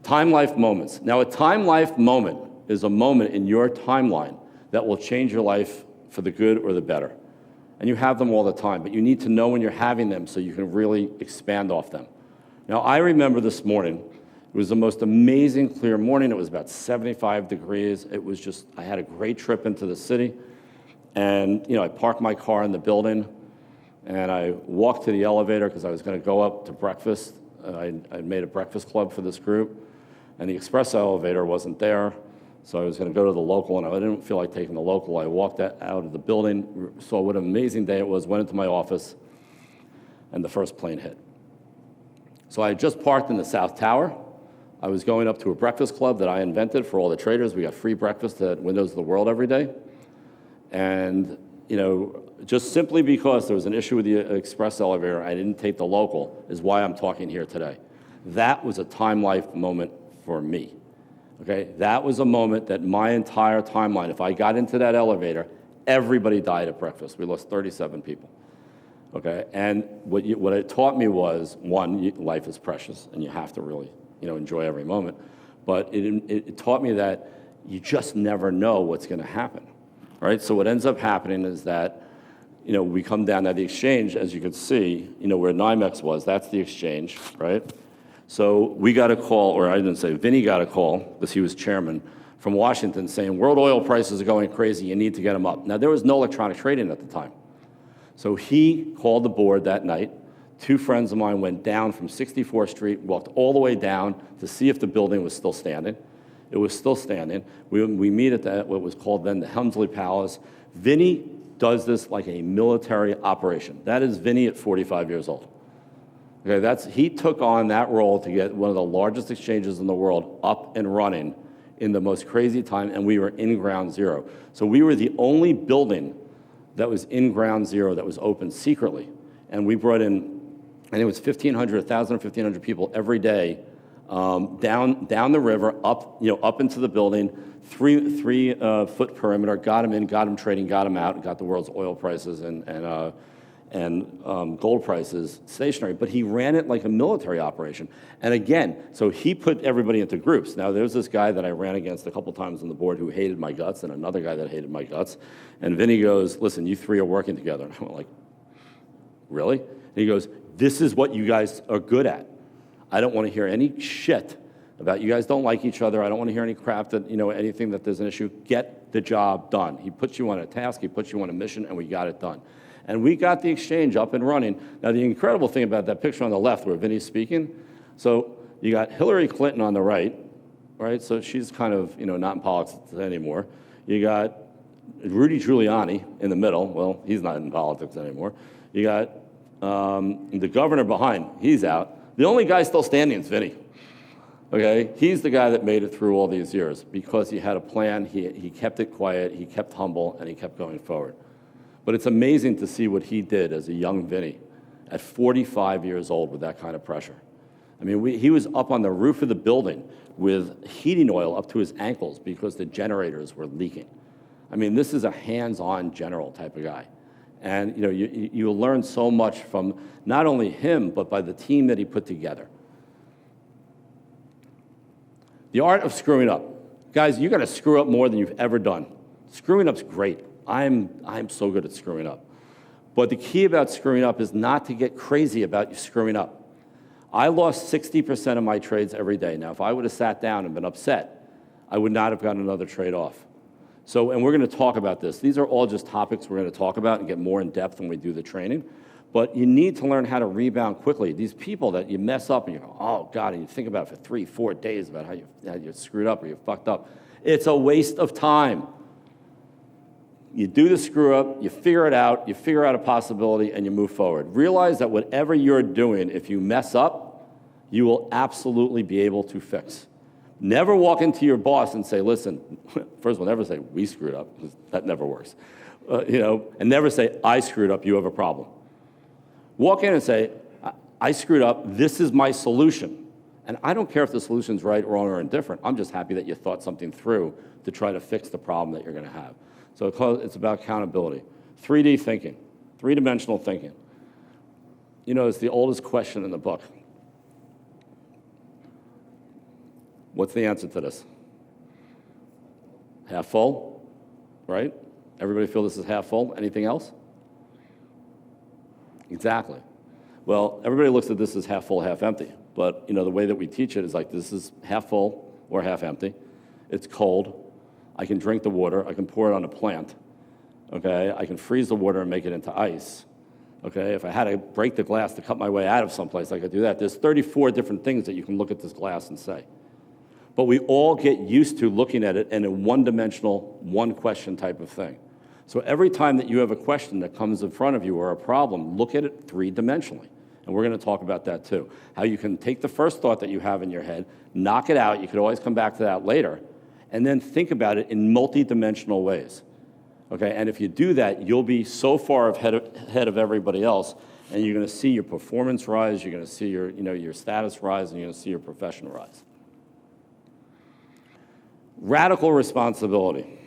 Time-life moments. Now, a time-life moment is a moment in your timeline that will change your life for the good or the better. And you have them all the time, but you need to know when you're having them so you can really expand off them. Now, I remember this morning, it was the most amazing clear morning. It was about 75 degrees. It was just, I had a great trip into the city. And, I parked my car in the building, and I walked to the elevator because I was going to go up to breakfast. I made a breakfast club for this group, and the express elevator wasn't there. So I was going to go to the local, and I didn't feel like taking the local. I walked out of the building, saw what an amazing day it was, went into my office, and the first plane hit. So I had just parked in the South Tower. I was going up to a breakfast club that I invented for all the traders. We got free breakfast at Windows of the World every day. And, just simply because there was an issue with the express elevator, I didn't take the local, is why I'm talking here today. That was a time-life moment for me. Okay, that was a moment that my entire timeline, if I got into that elevator, everybody died at breakfast. We lost 37 people. Okay, and what it taught me was, one, life is precious, and you have to really, enjoy every moment. But it taught me that you just never know what's going to happen. Right. So what ends up happening is that, we come down at the exchange, as you can see, where NYMEX was. That's the exchange, right? So we got a call, or I didn't say, Vinny got a call, because he was chairman, from Washington saying, world oil prices are going crazy, you need to get them up. Now, there was no electronic trading at the time. So he called the board that night. Two friends of mine went down from 64th Street, walked all the way down to see if the building was still standing. It was still standing. We meet at what was called then the Helmsley Palace. Vinny does this like a military operation. That is Vinny at 45 years old. Okay, he took on that role to get one of the largest exchanges in the world up and running in the most crazy time, and we were in ground zero. So we were the only building that was in ground zero that was open secretly. And we brought in, I think it was 1,500, 1,000 or 1,500 people every day down the river, up into the building, three foot perimeter, got them in, got them trading, got them out, and got the world's oil prices. And and gold prices stationary, but he ran it like a military operation. And again, so he put everybody into groups. Now, there's this guy that I ran against a couple times on the board who hated my guts, and another guy that hated my guts. And Vinny goes, listen, you three are working together. And I went like, really? And he goes, this is what you guys are good at. I don't want to hear any shit about you guys don't like each other. I don't want to hear any crap that, anything that there's an issue. Get the job done. He puts you on a task, he puts you on a mission, and we got it done. And we got the exchange up and running. Now, the incredible thing about that picture on the left where Vinny's speaking, so you got Hillary Clinton on the right? So she's kind of, not in politics anymore. You got Rudy Giuliani in the middle. Well, he's not in politics anymore. You got the governor behind. He's out. The only guy still standing is Vinny. Okay, he's the guy that made it through all these years because he had a plan, he kept it quiet, he kept humble, and he kept going forward. But it's amazing to see what he did as a young Vinny at 45 years old with that kind of pressure. I mean, he was up on the roof of the building with heating oil up to his ankles because the generators were leaking. I mean, this is a hands-on general type of guy. And you learn so much from not only him, but by the team that he put together. The art of screwing up. Guys, you got to screw up more than you've ever done. Screwing up's great. I'm so good at screwing up. But the key about screwing up is not to get crazy about you screwing up. I lost 60% of my trades every day. Now, if I would have sat down and been upset, I would not have gotten another trade off. So, and we're going to talk about this. These are all just topics we're going to talk about and get more in depth when we do the training. But you need to learn how to rebound quickly. These people that you mess up and you go, oh, God, and you think about it for 3-4 days about how you screwed up or you fucked up. It's a waste of time. You do the screw up, you figure it out, you figure out a possibility, and you move forward. Realize that whatever you're doing, if you mess up, you will absolutely be able to fix. Never walk into your boss and say, listen, first of all, never say, we screwed up, because that never works. And never say, I screwed up, you have a problem. Walk in and say, I screwed up, this is my solution. And I don't care if the solution's right, wrong, or indifferent. I'm just happy that you thought something through to try to fix the problem that you're going to have. So it's about accountability. 3D thinking, three-dimensional thinking. It's the oldest question in the book. What's the answer to this? Half full, right? Everybody feel this is half full? Anything else? Exactly. Well, everybody looks at this as half full, half empty. But, the way that we teach it is like this is half full or half empty. It's cold. I can drink the water. I can pour it on a plant. Okay? I can freeze the water and make it into ice. Okay? If I had to break the glass to cut my way out of someplace, I could do that. There's 34 different things that you can look at this glass and say. But we all get used to looking at it in a one-dimensional, one-question type of thing. So every time that you have a question that comes in front of you or a problem, look at it three-dimensionally. And we're going to talk about that too. How you can take the first thought that you have in your head, knock it out, you could always come back to that later, and then think about it in multi-dimensional ways. Okay, and if you do that, you'll be so far ahead of everybody else, and you're going to see your performance rise, you're going to see your status rise, and you're going to see your profession rise. Radical responsibility.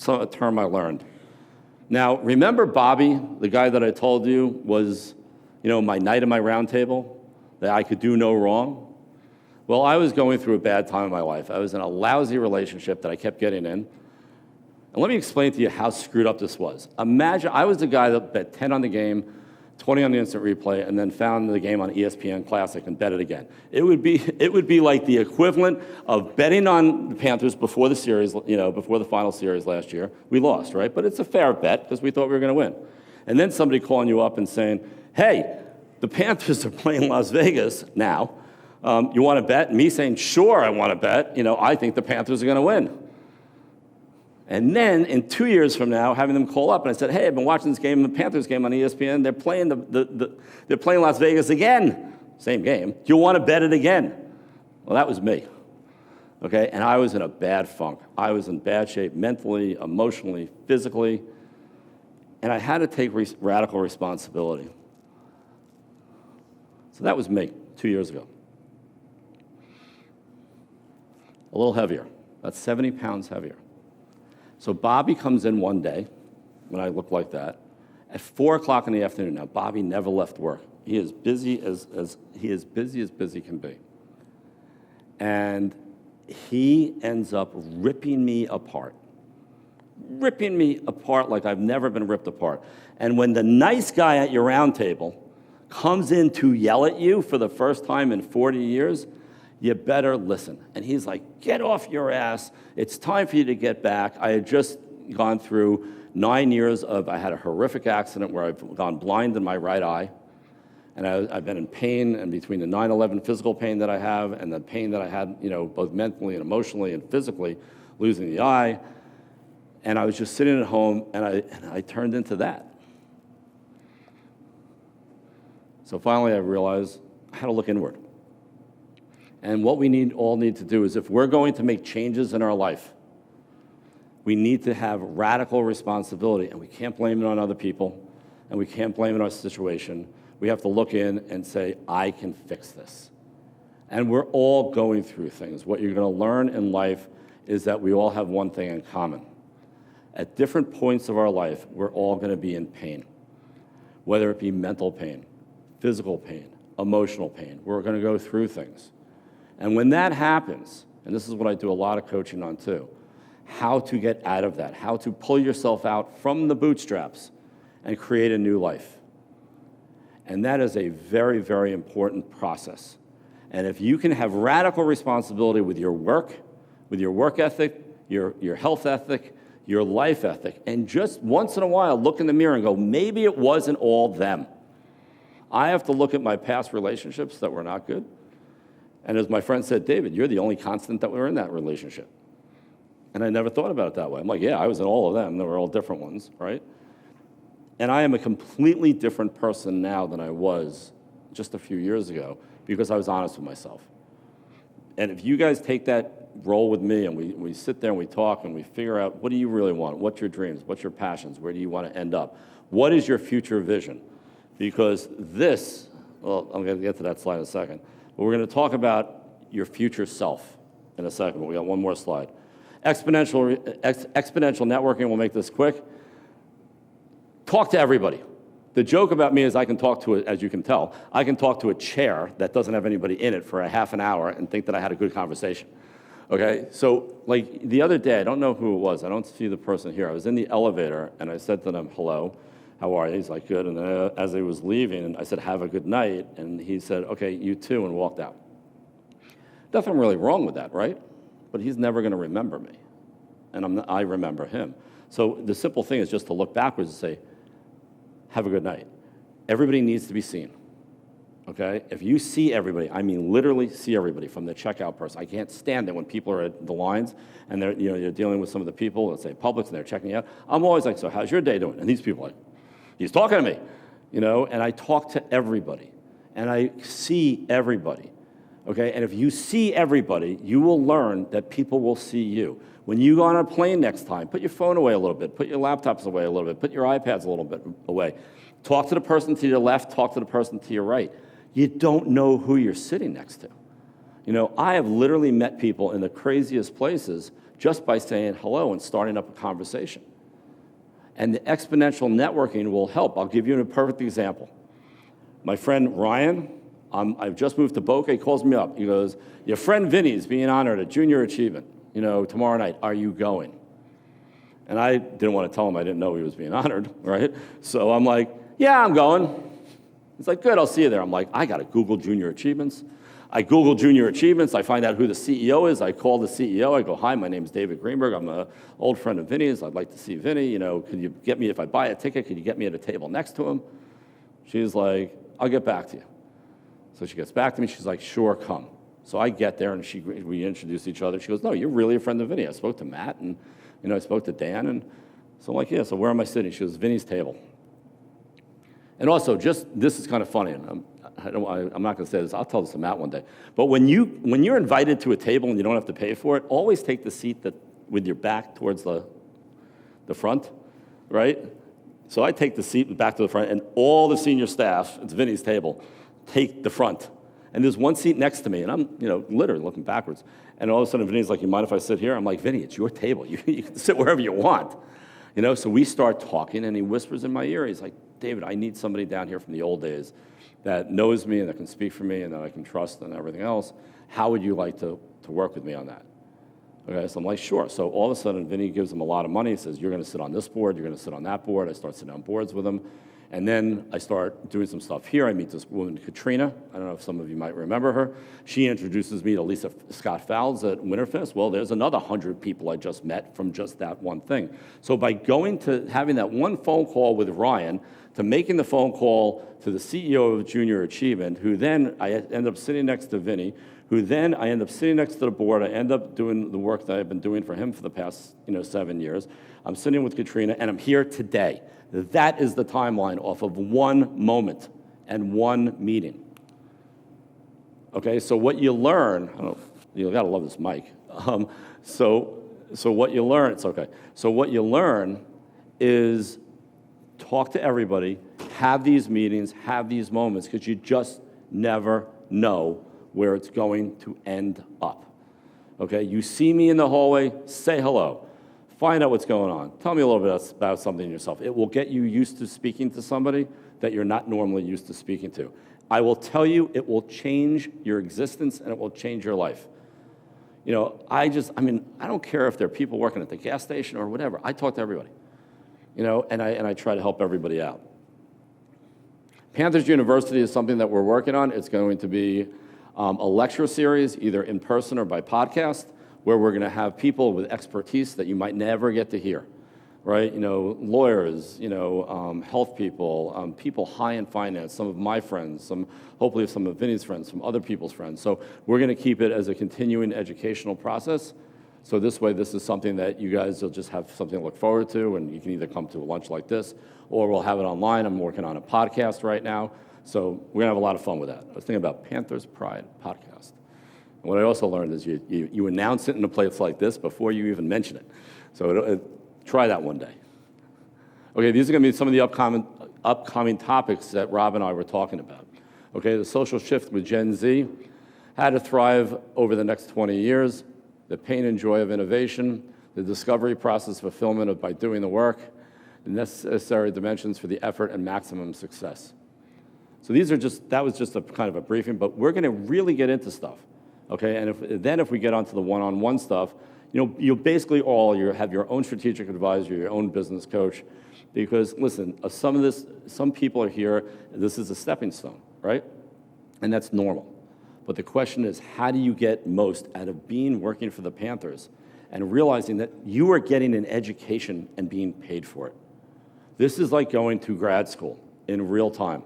A term I learned. Now, remember Bobby, the guy that I told you was, my knight in my round table, that I could do no wrong? Well, I was going through a bad time in my life. I was in a lousy relationship that I kept getting in. And let me explain to you how screwed up this was. Imagine, I was the guy that bet 10 on the game, 20 on the instant replay, and then found the game on ESPN Classic and bet it again. It would be like the equivalent of betting on the Panthers before the series, before the final series last year. We lost, right? But it's a fair bet because we thought we were going to win. And then somebody calling you up and saying, hey, the Panthers are playing Las Vegas now. You want to bet? And me saying, sure, I want to bet. I think the Panthers are going to win. And then in 2 years from now, having them call up and I said, hey, I've been watching this game, the Panthers game on ESPN. They're playing they're playing Las Vegas again. Same game. Do you want to bet it again? Well, that was me. Okay, and I was in a bad funk. I was in bad shape mentally, emotionally, physically, and I had to take radical responsibility. So that was me 2 years ago. A little heavier, about 70 pounds heavier. So Bobby comes in one day when I look like that, At 4 o'clock in the afternoon, now Bobby never left work. He is busy as busy can be. And he ends up ripping me apart like I've never been ripped apart. And when the nice guy at your round table comes in to yell at you for the first time in 40 years, you better listen. And he's like, get off your ass. It's time for you to get back. I had just gone through 9 years I had a horrific accident where I've gone blind in my right eye. And I've been in pain, and between the 9/11 physical pain that I have and the pain that I had, both mentally and emotionally and physically, losing the eye. And I was just sitting at home, and I turned into that. So finally I realized I had to look inward. And what we all need to do is, if we're going to make changes in our life, we need to have radical responsibility, and we can't blame it on other people, and we can't blame it on our situation. We have to look in and say, I can fix this. And we're all going through things. What you're going to learn in life is that we all have one thing in common. At different points of our life, we're all going to be in pain, whether it be mental pain, physical pain, emotional pain. We're going to go through things. And when that happens, and this is what I do a lot of coaching on too, how to get out of that, how to pull yourself out from the bootstraps and create a new life. And that is a very, very important process. And if you can have radical responsibility with your work ethic, your health ethic, your life ethic, and just once in a while look in the mirror and go, maybe it wasn't all them. I have to look at my past relationships that were not good. And as my friend said, David, you're the only constant that were in that relationship. And I never thought about it that way. I'm like, yeah, I was in all of them. They were all different ones, right? And I am a completely different person now than I was just a few years ago because I was honest with myself. And if you guys take that role with me and we sit there and we talk and we figure out, what do you really want? What's your dreams? What's your passions? Where do you want to end up? What is your future vision? Because this, well, I'm going to get to that slide in a second, but we're going to talk about your future self in a second. We got one more slide. Exponential networking, we'll make this quick. Talk to everybody. The joke about me is I can talk to, as you can tell, I can talk to a chair that doesn't have anybody in it for a half an hour and think that I had a good conversation. Okay, so like the other day, I don't know who it was. I don't see the person here. I was in the elevator and I said to them, hello, how are you? He's like, good. And then as he was leaving, I said, have a good night. And he said, okay, you too, and walked out. Nothing really wrong with that, right? But he's never going to remember me. And I remember him. So the simple thing is just to look backwards and say, have a good night. Everybody needs to be seen, okay? If you see everybody, I mean literally see everybody from the checkout person. I can't stand it when people are at the lines and you're dealing with some of the people, let's say Publix, and they're checking you out. I'm always like, so how's your day doing? And these people are like, he's talking to me, and I talk to everybody and I see everybody, okay? And if you see everybody, you will learn that people will see you. When you go on a plane next time, put your phone away a little bit, put your laptops away a little bit, put your iPads a little bit away. Talk to the person to your left, talk to the person to your right. You don't know who you're sitting next to. I have literally met people in the craziest places just by saying hello and starting up a conversation. And the exponential networking will help. I'll give you a perfect example. My friend Ryan, I've just moved to Boca, he calls me up. He goes, your friend Vinny's being honored at Junior Achievement. Tomorrow night, are you going? And I didn't want to tell him I didn't know he was being honored, right? So I'm like, yeah, I'm going. He's like, good, I'll see you there. I'm like, I got to Google Junior Achievements. I Google Junior Achievements. I find out who the CEO is. I call the CEO. I go, hi, my name's David Greenberg. I'm an old friend of Vinny's. I'd like to see Vinny. Could you get me, if I buy a ticket, could you get me at a table next to him? She's like, I'll get back to you. So she gets back to me. She's like, sure, come. So I get there, and we introduce each other. She goes, no, you're really a friend of Vinny. I spoke to Matt, and I spoke to Dan, and so I'm like, yeah, so where am I sitting? She goes, Vinny's table. And also, this is kind of funny, and I'm not going to say this. I'll tell this to Matt one day. But when you're invited to a table and you don't have to pay for it, always take the seat with your back towards the front, right? So I take the seat back to the front, and all the senior staff, it's Vinny's table, take the front. And there's one seat next to me, and I'm, literally looking backwards. And all of a sudden, Vinny's like, you mind if I sit here? I'm like, Vinny, it's your table. You can sit wherever you want. You know, so we start talking, and he whispers in my ear. He's like, David, I need somebody down here from the old days that knows me and that can speak for me and that I can trust and everything else. How would you like to work with me on that? Okay, so I'm like, sure. So all of a sudden, Vinny gives him a lot of money. He says, you're going to sit on this board, you're going to sit on that board. I start sitting on boards with him. And then I start doing some stuff here. I meet this woman, Katrina. I don't know if some of you might remember her. She introduces me to Lisa Scott Fowles at Winterfest. Well, there's another 100 people I just met from just that one thing. So by going to having that one phone call with Ryan, to making the phone call to the CEO of Junior Achievement, who then I end up sitting next to Vinny, who then I end up sitting next to the board. I end up doing the work that I've been doing for him for the past 7 years. I'm sitting with Katrina, and I'm here today. That is the timeline off of one moment and one meeting. Okay, so what you learn, I don't know, you gotta love this mic. So what you learn, it's okay. So what you learn is talk to everybody, have these meetings, have these moments, because you just never know where it's going to end up. Okay, you see me in the hallway, say hello. Find out what's going on. Tell me a little bit about something yourself. It will get you used to speaking to somebody that you're not normally used to speaking to. I will tell you, it will change your existence and it will change your life. You know, I don't care if there are people working at the gas station or whatever. I talk to everybody, and I try to help everybody out. Panthers University is something that we're working on. It's going to be a lecture series, either in person or by podcast, where we're going to have people with expertise that you might never get to hear, right? Lawyers, health people, people high in finance, some of my friends, hopefully some of Vinny's friends, some other people's friends. So we're going to keep it as a continuing educational process. So this way, this is something that you guys will just have something to look forward to, and you can either come to a lunch like this, or we'll have it online. I'm working on a podcast right now. So we're going to have a lot of fun with that. I was thinking about Panthers Pride podcast. And what I also learned is you announce it in a place like this before you even mention it. So try that one day. Okay, these are going to be some of the upcoming topics that Rob and I were talking about. Okay, the social shift with Gen Z, how to thrive over the next 20 years, the pain and joy of innovation, the discovery process, fulfillment by doing the work, the necessary dimensions for the effort and maximum success. So that was just a kind of a briefing, but we're going to really get into stuff. Okay, and if we get onto the one-on-one stuff, you'll basically have your own strategic advisor, your own business coach, because listen, some people are here, this is a stepping stone, right? And that's normal. But the question is, how do you get most out of working for the Panthers and realizing that you are getting an education and being paid for it? This is like going to grad school in real time.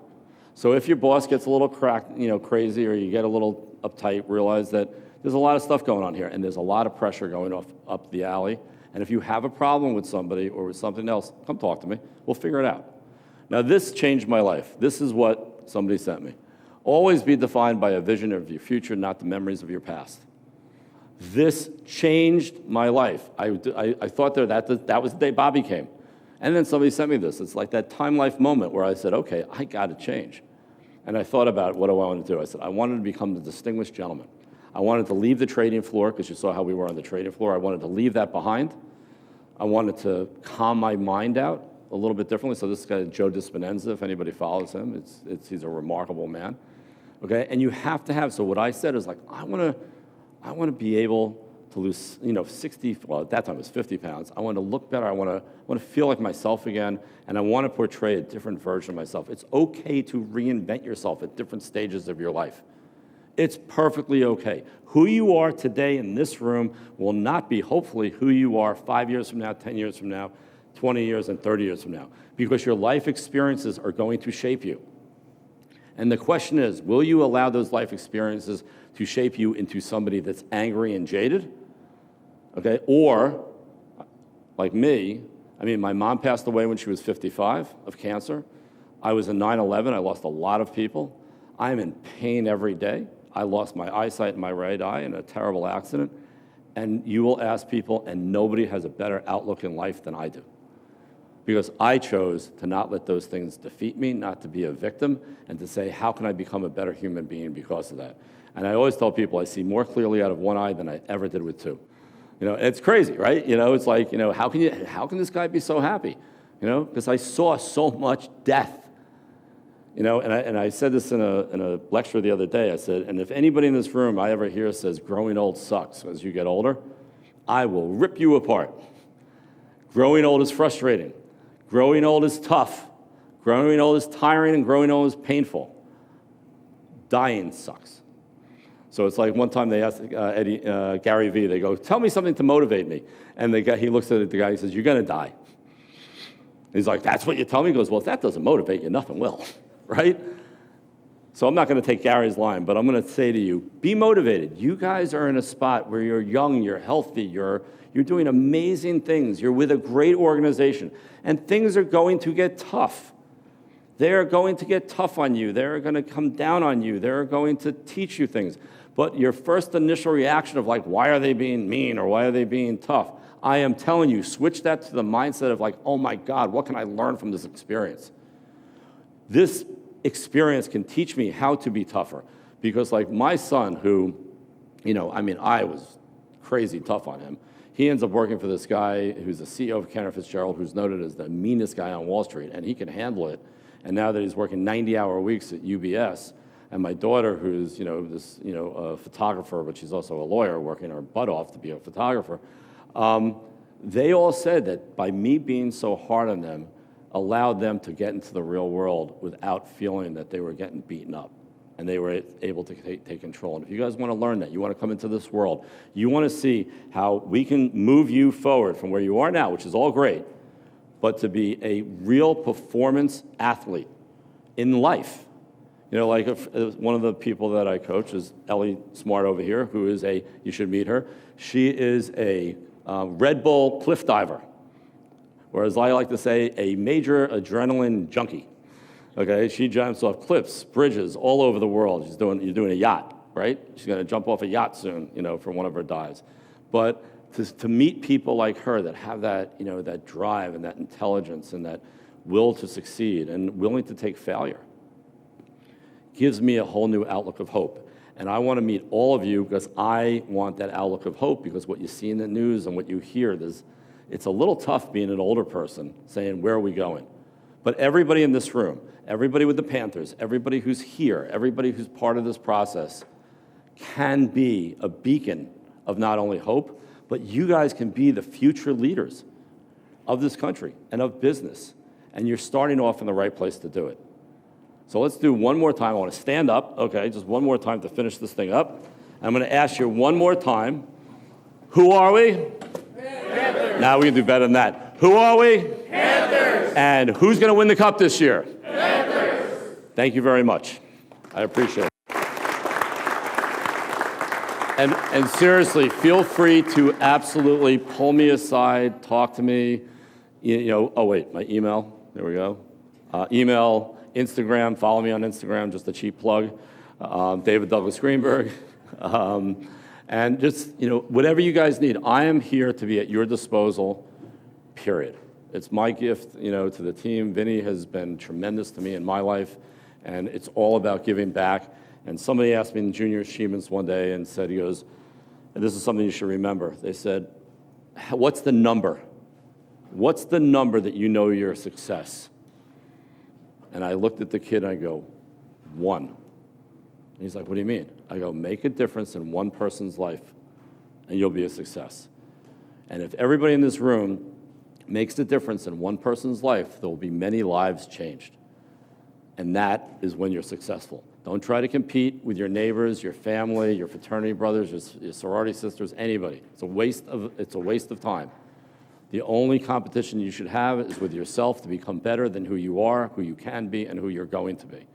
So if your boss gets a little crazy, or you get a little uptight, realize that there's a lot of stuff going on here, and there's a lot of pressure going up the alley. And if you have a problem with somebody or with something else, come talk to me. We'll figure it out. Now, this changed my life. This is what somebody sent me. Always be defined by a vision of your future, not the memories of your past. This changed my life. I thought that was the day Bobby came. And then somebody sent me this. It's like that time-life moment where I said, okay, I got to change. And I thought about what do I want to do. I said, I wanted to become the distinguished gentleman. I wanted to leave the trading floor, because you saw how we were on the trading floor. I wanted to leave that behind. I wanted to calm my mind out a little bit differently. So this guy, Joe Dispenza, if anybody follows him, he's a remarkable man. Okay, and you have to have, so what I said is like, I want to be able to lose, 60, well, at that time it was 50 pounds. I want to look better. I want to feel like myself again, and I want to portray a different version of myself. It's okay to reinvent yourself at different stages of your life. It's perfectly okay. Who you are today in this room will not be, hopefully, who you are 5 years from now, 10 years from now, 20 years, and 30 years from now, because your life experiences are going to shape you. And the question is, will you allow those life experiences to shape you into somebody that's angry and jaded? Okay, or, like me, my mom passed away when she was 55 of cancer. I was in 9/11, I lost a lot of people. I'm in pain every day. I lost my eyesight in my right eye in a terrible accident. And you will ask people, and nobody has a better outlook in life than I do. Because I chose to not let those things defeat me, not to be a victim, and to say, how can I become a better human being because of that? And I always tell people I see more clearly out of one eye than I ever did with two. It's crazy, right? It's like, how can this guy be so happy? Because I saw so much death. And I said this in a lecture the other day. I said, and if anybody in this room I ever hear says growing old sucks as you get older, I will rip you apart. Growing old is frustrating. Growing old is tough. Growing old is tiring, and growing old is painful. Dying sucks. So it's like one time they asked Gary Vee, they go, tell me something to motivate me. And he looks at the guy, he says, you're going to die. He's like, that's what you tell me? He goes, well, if that doesn't motivate you, nothing will, right? So I'm not going to take Gary's line, but I'm going to say to you, be motivated. You guys are in a spot where you're young, you're healthy, you're doing amazing things. You're with a great organization, and things are going to get tough. They're going to get tough on you. They're going to come down on you. They're going to teach you things. But your first initial reaction of like, why are they being mean or why are they being tough? I am telling you, switch that to the mindset of like, oh my God, what can I learn from this experience? This experience can teach me how to be tougher. Because like my son who, I was crazy tough on him. He ends up working for this guy who's the CEO of Cantor Fitzgerald, who's noted as the meanest guy on Wall Street, and he can handle it. And now that he's working 90-hour weeks at UBS, and my daughter, who's a photographer, but she's also a lawyer, working her butt off to be a photographer, they all said that by me being so hard on them, allowed them to get into the real world without feeling that they were getting beaten up, and they were able to take control. And if you guys want to learn that, you want to come into this world, you want to see how we can move you forward from where you are now, which is all great, but to be a real performance athlete in life. Like one of the people that I coach is Ellie Smart over here, who is you should meet her. She is a Red Bull cliff diver, or as I like to say, a major adrenaline junkie. Okay, she jumps off cliffs, bridges all over the world. You're doing a yacht, right? She's going to jump off a yacht soon, for one of her dives. But to meet people like her that have that, that drive and that intelligence and that will to succeed and willing to take failure, gives me a whole new outlook of hope. And I want to meet all of you because I want that outlook of hope, because what you see in the news and what you hear, it's a little tough being an older person saying, where are we going? But everybody in this room, everybody with the Panthers, everybody who's here, everybody who's part of this process can be a beacon of not only hope, but you guys can be the future leaders of this country and of business. And you're starting off in the right place to do it. So let's do one more time. I want to stand up, okay, just one more time to finish this thing up. I'm going to ask you one more time, who are we? Panthers. Now we can do better than that. Who are we? Panthers. And who's going to win the cup this year? Panthers. Thank you very much. I appreciate it. And seriously, feel free to absolutely pull me aside, talk to me. Oh wait, my email, there we go. Email, Instagram, follow me on Instagram, just a cheap plug, David Douglas Greenberg. And just, whatever you guys need, I am here to be at your disposal, period. It's my gift, to the team. Vinny has been tremendous to me in my life, and it's all about giving back. And somebody asked me in junior achievements one day and said, he goes, and this is something you should remember. They said, what's the number? What's the number that you know you're a success? And I looked at the kid and I go, 1. And he's like, what do you mean? I go, make a difference in one person's life and you'll be a success. And if everybody in this room makes a difference in one person's life, there will be many lives changed. And that is when you're successful. Don't try to compete with your neighbors, your family, your fraternity brothers, your sorority sisters, anybody. It's a waste of time. The only competition you should have is with yourself to become better than who you are, who you can be, and who you're going to be.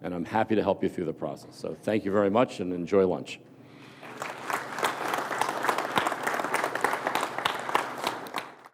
And I'm happy to help you through the process. So thank you very much and enjoy lunch.